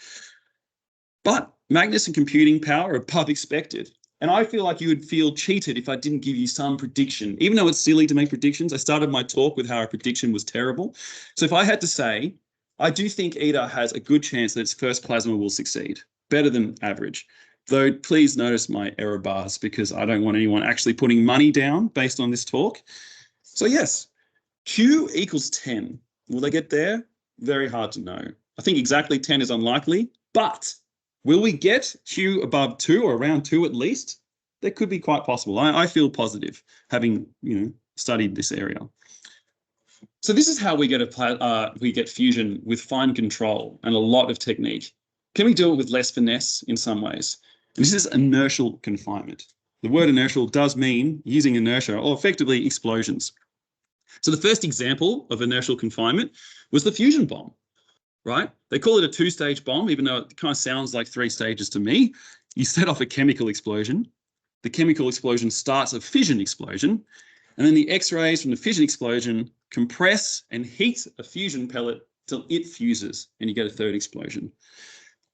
But magnets and computing power are above expected. And I feel like you would feel cheated if I didn't give you some prediction. Even though it's silly to make predictions, I started my talk with how a prediction was terrible. So if I had to say, I do think ITER has a good chance that its first plasma will succeed, better than average. Though please notice my error bars because I don't want anyone actually putting money down based on this talk. So yes, Q equals 10. Will they get there? Very hard to know. I think exactly 10 is unlikely, but will we get Q above 2 or around 2 at least? That could be quite possible. I feel positive having studied this area. So this is how we get fusion with fine control and a lot of technique. Can we do it with less finesse in some ways? And this is inertial confinement. The word inertial does mean using inertia or effectively explosions. So the first example of inertial confinement was the fusion bomb. Right? They call it a two-stage bomb, even though it kind of sounds like 3 stages to me. You set off a chemical explosion. The chemical explosion starts a fission explosion. And then the X-rays from the fission explosion compress and heat a fusion pellet till it fuses and you get a third explosion.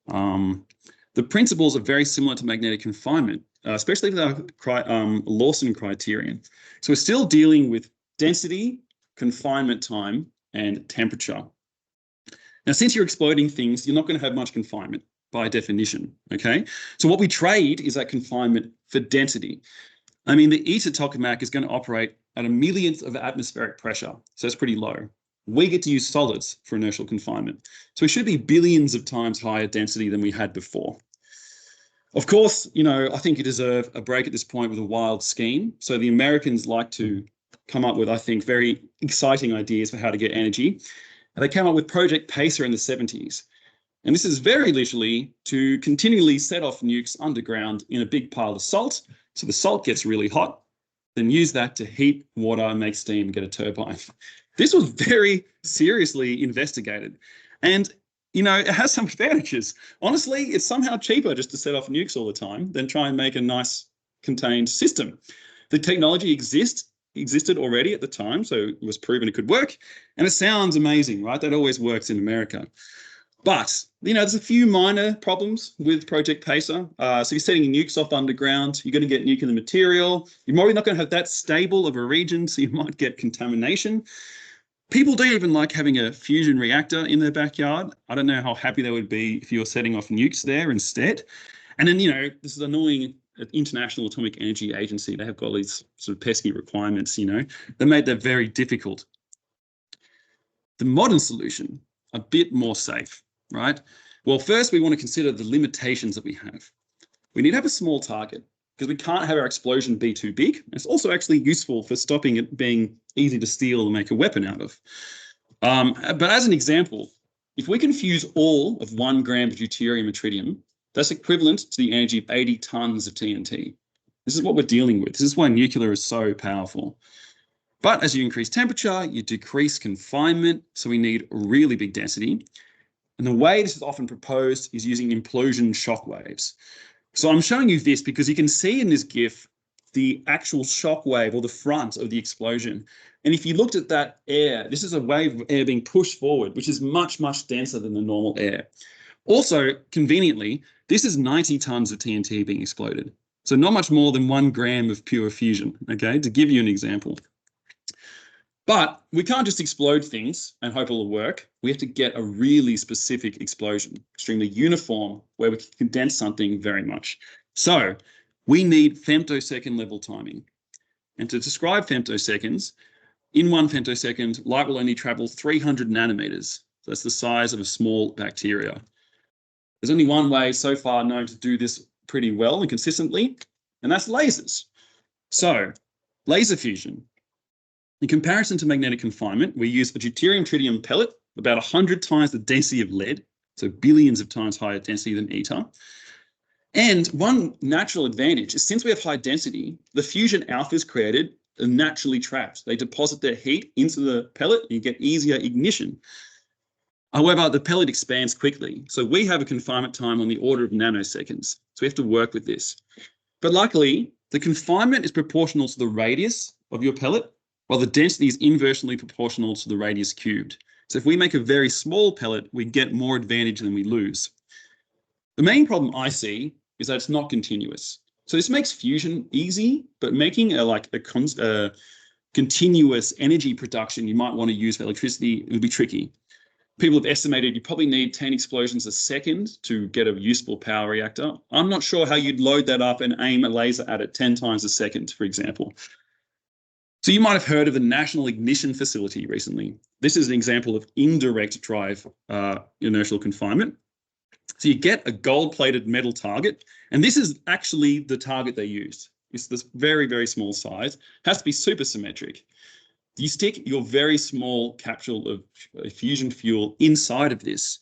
The principles are very similar to magnetic confinement, especially with our Lawson criterion. So we're still dealing with density, confinement time, and temperature. Now, since you're exploding things, you're not going to have much confinement by definition, okay? So what we trade is that confinement for density. I mean, the ITER tokamak is going to operate at a millionth of atmospheric pressure, so it's pretty low. We get to use solids for inertial confinement. So it should be billions of times higher density than we had before. Of course, I think you deserve a break at this point with a wild scheme. So the Americans like to come up with, I think, very exciting ideas for how to get energy. And they came up with Project Pacer in the 70s. And this is very literally to continually set off nukes underground in a big pile of salt. So the salt gets really hot, then use that to heat water and make steam and get a turbine. This was very seriously investigated. And, it has some advantages. Honestly, it's somehow cheaper just to set off nukes all the time than try and make a nice contained system. The technology existed already at the time, so it was proven it could work. And it sounds amazing, right? That always works in America. But, there's a few minor problems with Project Pacer. So you're setting nukes off underground. You're going to get nuclear material. You're probably not going to have that stable of a region, so you might get contamination. People don't even like having a fusion reactor in their backyard. I don't know how happy they would be if you were setting off nukes there instead. And then, this is annoying. International Atomic Energy Agency, they have got all these sort of pesky requirements, They made that very difficult. The modern solution, a bit more safe, right? Well, first we want to consider the limitations that we have. We need to have a small target because we can't have our explosion be too big. It's also actually useful for stopping it being easy to steal and make a weapon out of. But as an example, if we can fuse all of 1 gram of deuterium and tritium, that's equivalent to the energy of 80 tons of TNT. This is what we're dealing with. This is why nuclear is so powerful. But as you increase temperature, you decrease confinement, so we need really big density. And the way this is often proposed is using implosion shock waves. So I'm showing you this because you can see in this GIF the actual shock wave or the front of the explosion. And if you looked at that air, this is a wave of air being pushed forward, which is much, much denser than the normal air. Also, conveniently, this is 90 tons of TNT being exploded. So not much more than 1 gram of pure fusion, okay, to give you an example. But we can't just explode things and hope it'll work. We have to get a really specific explosion, extremely uniform, where we can condense something very much. So we need femtosecond level timing. And to describe femtoseconds, in 1 femtosecond, light will only travel 300 nanometers. So that's the size of a small bacteria. There's only one way so far known to do this pretty well and consistently, and that's lasers. So laser fusion. In comparison to magnetic confinement, we use a deuterium-tritium pellet, about 100 times the density of lead, so billions of times higher density than ITER. And one natural advantage is since we have high density, the fusion alphas created are naturally trapped. They deposit their heat into the pellet and you get easier ignition. However, the pellet expands quickly. So we have a confinement time on the order of nanoseconds. So we have to work with this. But luckily, the confinement is proportional to the radius of your pellet, while the density is inversely proportional to the radius cubed. So if we make a very small pellet, we get more advantage than we lose. The main problem I see is that it's not continuous. So this makes fusion easy, but making a continuous energy production you might want to use for electricity would be tricky. People have estimated you probably need 10 explosions a second to get a useful power reactor. I'm not sure how you'd load that up and aim a laser at it 10 times a second, for example. So you might have heard of the National Ignition Facility recently. This is an example of indirect drive inertial confinement. So you get a gold-plated metal target, and this is actually the target they used. It's this very, very small size. It has to be super symmetric. You stick your very small capsule of fusion fuel inside of this.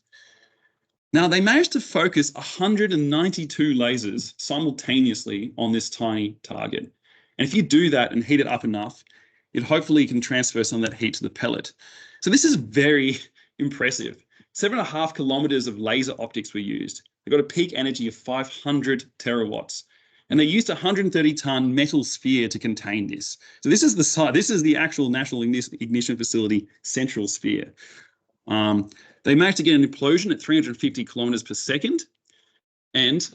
Now, they managed to focus 192 lasers simultaneously on this tiny target. And if you do that and heat it up enough, it hopefully can transfer some of that heat to the pellet. So this is very impressive. 7.5 kilometers of laser optics were used. They got a peak energy of 500 terawatts. And they used a 130-ton metal sphere to contain this. So this is the actual National Ignition Facility central sphere. They managed to get an implosion at 350 kilometers per second. And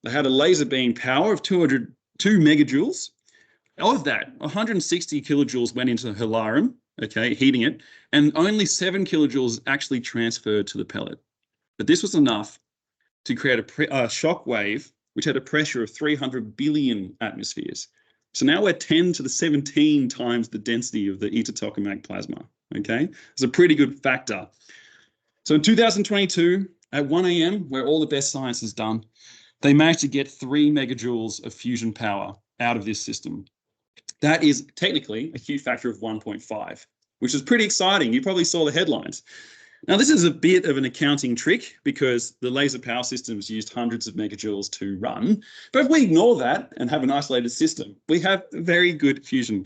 they had a laser beam power of 202 megajoules. Of that, 160 kilojoules went into the hilarium, okay, heating it, and only 7 kilojoules actually transferred to the pellet. But this was enough to create a shock wave which had a pressure of 300 billion atmospheres. So now we're 10 to the 17 times the density of the eta tokamak plasma, okay? It's a pretty good factor. So in 2022, at 1 a.m., where all the best science is done, they managed to get 3 megajoules of fusion power out of this system. That is technically a Q factor of 1.5, which is pretty exciting. You probably saw the headlines. Now, this is a bit of an accounting trick because the laser power systems used hundreds of megajoules to run. But if we ignore that and have an isolated system, we have very good fusion.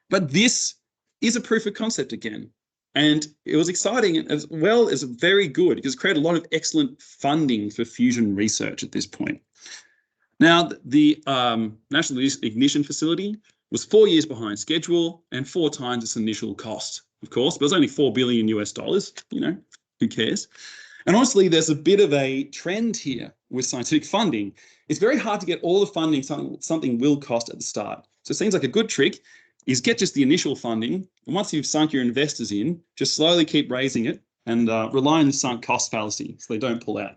But this is a proof of concept again. And it was exciting as well as very good because it created a lot of excellent funding for fusion research at this point. Now, the National Ignition Facility was 4 years behind schedule and 4 times its initial cost, of course, but it was only $4 billion US, you know, who cares? And honestly, there's a bit of a trend here with scientific funding. It's very hard to get all the funding something will cost at the start. So it seems like a good trick is get just the initial funding. And once you've sunk your investors in, just slowly keep raising it and rely on the sunk cost fallacy so they don't pull out.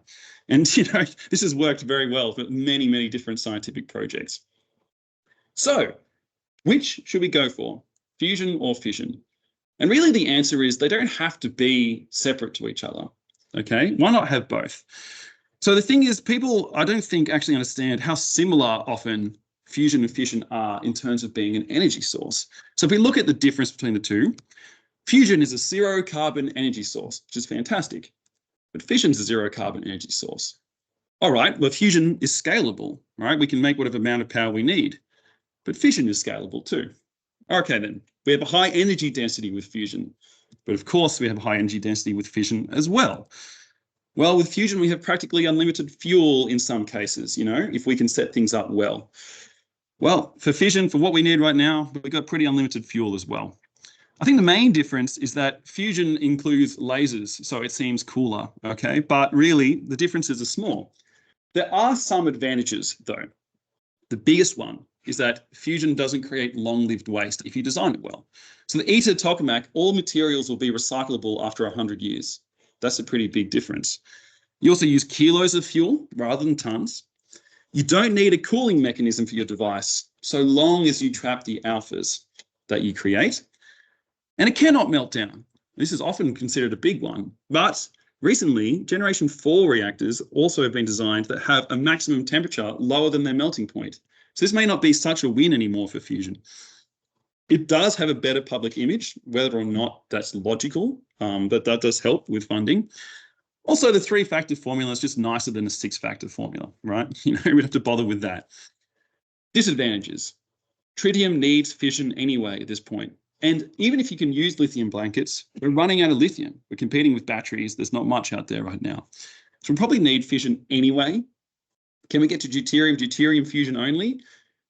And, you know, this has worked very well for many, many different scientific projects. So which should we go for, fusion or fission? And really the answer is they don't have to be separate to each other, okay? Why not have both? So the thing is, people, I don't think actually understand how similar often fusion and fission are in terms of being an energy source. So if we look at the difference between the two, fusion is a zero carbon energy source, which is fantastic, but fission is a zero carbon energy source. All right, well, fusion is scalable, right? We can make whatever amount of power we need, but fission is scalable too. Okay, then we have a high energy density with fusion, but of course we have high energy density with fission as well. Well, with fusion, we have practically unlimited fuel in some cases, you know, if we can set things up well. Well, for fission, for what we need right now, we've got pretty unlimited fuel as well. I think the main difference is that fusion includes lasers, so it seems cooler, okay? But really, the differences are small. There are some advantages, though. The biggest one is that fusion doesn't create long-lived waste if you design it well. So the eta tokamak, all materials will be recyclable after 100 years. That's a pretty big difference. You also use kilos of fuel rather than tons. You don't need a cooling mechanism for your device, so long as you trap the alphas that you create. And it cannot melt down. This is often considered a big one, but recently, Generation 4 reactors also have been designed that have a maximum temperature lower than their melting point. So this may not be such a win anymore for fusion. It does have a better public image, whether or not that's logical, but that does help with funding. Also, the 3-factor formula is just nicer than a 6-factor formula, right? You know, we don't have to bother with that. Disadvantages. Tritium needs fission anyway at this point. And even if you can use lithium blankets, we're running out of lithium. We're competing with batteries. There's not much out there right now. So we probably need fission anyway. Can we get to deuterium fusion only?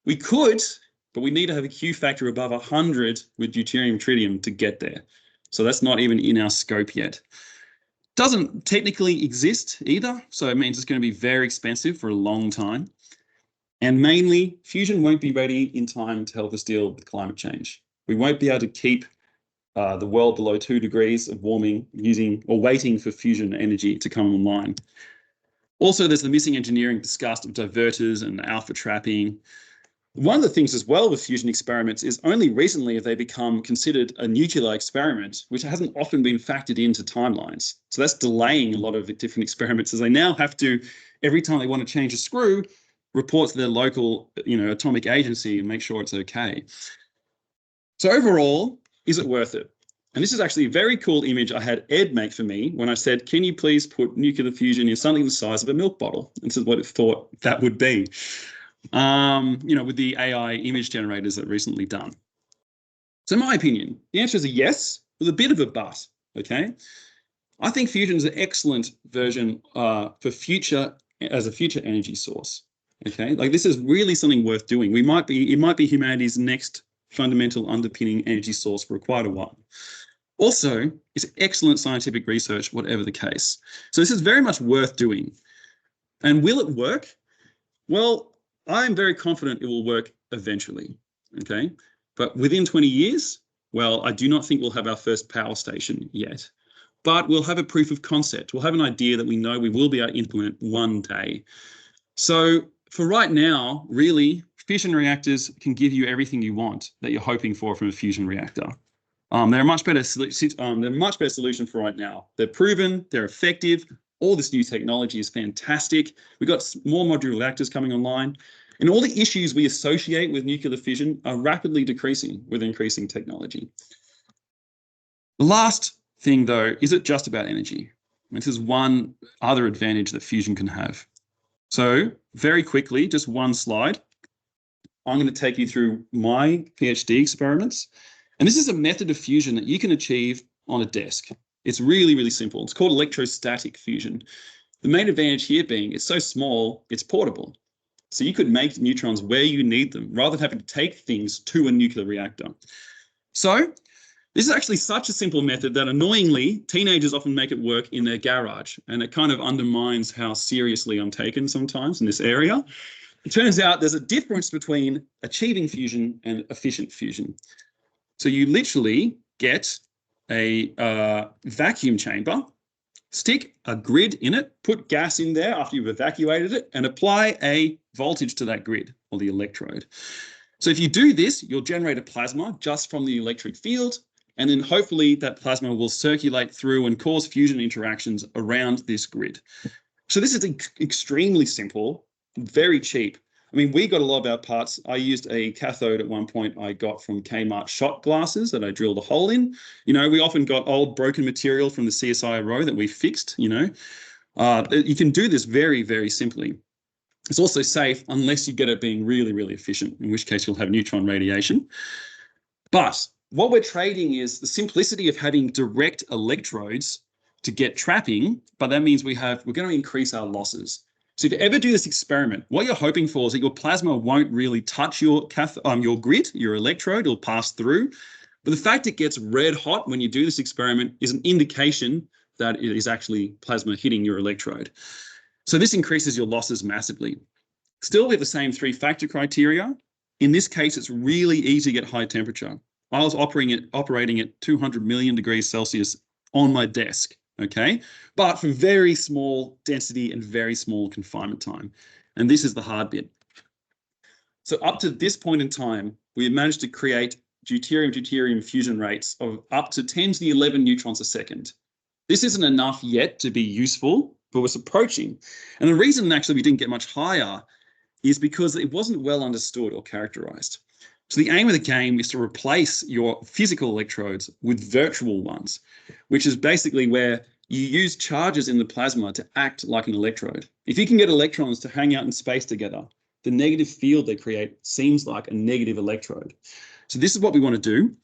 We could, but we need to have a Q factor above 100 with deuterium tritium to get there. So that's not even in our scope yet. Doesn't technically exist either, so it means it's going to be very expensive for a long time. And mainly, fusion won't be ready in time to help us deal with climate change. We won't be able to keep the world below 2 degrees of warming using or waiting for fusion energy to come online. Also, there's the missing engineering discussed of diverters and alpha trapping. One of the things as well with fusion experiments is only recently have they become considered a nuclear experiment, which hasn't often been factored into timelines. So that's delaying a lot of different experiments, as they now have to, every time they want to change a screw, report to their local, atomic agency and make sure it's okay. So overall, is it worth it? And this is actually a very cool image I had Ed make for me when I said, can you please put nuclear fusion in something the size of a milk bottle? And this is what it thought that would be. With the AI image generators that recently done. So in my opinion, the answer is a yes with a bit of a but, okay? I think fusion is an excellent version for as a future energy source, okay? Like this is really something worth doing. It might be humanity's next fundamental underpinning energy source for quite a while. Also, it's excellent scientific research, whatever the case. So this is very much worth doing. And will it work? Well, I'm very confident it will work eventually, okay? But within 20 years, well, I do not think we'll have our first power station yet. But we'll have a proof of concept. We'll have an idea that we know we will be able to implement one day. So for right now, really, fission reactors can give you everything you want that you're hoping for from a fusion reactor. They're a much better solution for right now. They're proven, they're effective. All this new technology is fantastic. We've got more modular reactors coming online. And all the issues we associate with nuclear fission are rapidly decreasing with increasing technology. The last thing, though, is it just about energy? This is one other advantage that fusion can have. So very quickly, just one slide. I'm going to take you through my PhD experiments. And this is a method of fusion that you can achieve on a desk. It's really, really simple. It's called electrostatic fusion. The main advantage here being it's so small, it's portable. So you could make neutrons where you need them rather than having to take things to a nuclear reactor. So this is actually such a simple method that annoyingly, teenagers often make it work in their garage. And it kind of undermines how seriously I'm taken sometimes in this area. It turns out there's a difference between achieving fusion and efficient fusion. So you literally get a vacuum chamber, stick a grid in it, put gas in there after you've evacuated it, and apply a voltage to that grid or the electrode. So if you do this, you'll generate a plasma just from the electric field, and then hopefully that plasma will circulate through and cause fusion interactions around this grid. So this is extremely simple, very cheap. I mean, we got a lot of our parts. I used a cathode at one point I got from Kmart shot glasses that I drilled a hole in. We often got old broken material from the CSIRO that we fixed, You can do this very, very simply. It's also safe unless you get it being really, really efficient, in which case you'll have neutron radiation. But what we're trading is the simplicity of having direct electrodes to get trapping, but that means we're going to increase our losses. So if you ever do this experiment, what you're hoping for is that your plasma won't really touch your grid, your electrode, it'll pass through. But the fact it gets red hot when you do this experiment is an indication that it is actually plasma hitting your electrode. So this increases your losses massively. Still, we have the same 3-factor criteria. In this case, it's really easy to get high temperature. I was operating at 200 million degrees Celsius on my desk. Okay, but for very small density and very small confinement time. And this is the hard bit. So up to this point in time, we have managed to create deuterium fusion rates of up to 10 to the 11 neutrons a second. This isn't enough yet to be useful, but it's approaching. And the reason actually we didn't get much higher is because it wasn't well understood or characterized. So the aim of the game is to replace your physical electrodes with virtual ones, which is basically where you use charges in the plasma to act like an electrode. If you can get electrons to hang out in space together, the negative field they create seems like a negative electrode. So this is what we want to do.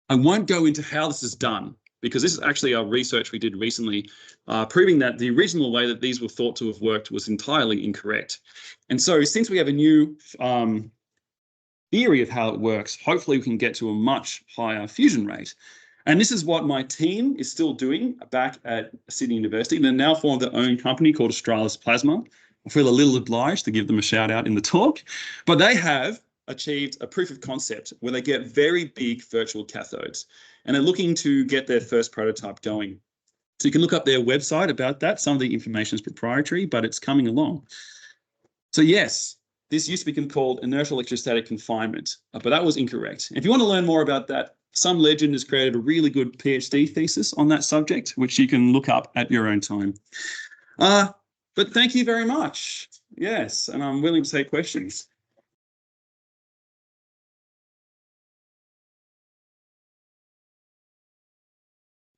I won't go into how this is done, because this is actually our research we did recently, proving that the original way that these were thought to have worked was entirely incorrect. And so since we have a new theory of how it works, hopefully we can get to a much higher fusion rate. And this is what my team is still doing back at Sydney University. They're now formed their own company called Australis Plasma. I feel a little obliged to give them a shout out in the talk, but they have achieved a proof of concept where they get very big virtual cathodes, and they're looking to get their first prototype going. So you can look up their website about that. Some of the information is proprietary, but it's coming along. So yes, this used to be called inertial electrostatic confinement, but that was incorrect. If you want to learn more about that, some legend has created a really good PhD thesis on that subject, which you can look up at your own time. But thank you very much. Yes, and I'm willing to take questions.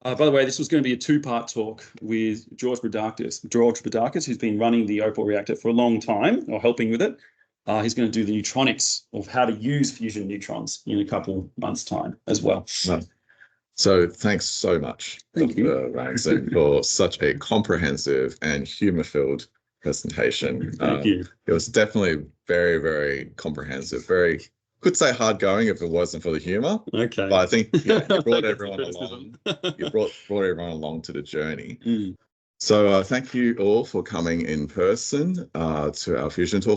By the way, this was going to be a two-part talk with George Boudakis, who's been running the Opal reactor for a long time, or helping with it. He's going to do the neutronics of how to use fusion neutrons in a couple months' time as well. So thanks so much, Dr. Ranson, for such a comprehensive and humor-filled presentation. Thank you. It was definitely very, very comprehensive, could say hard going if it wasn't for the humor. Okay. But I think you brought everyone along. You brought everyone along to the journey. So thank you all for coming in person to our Fusion Talk.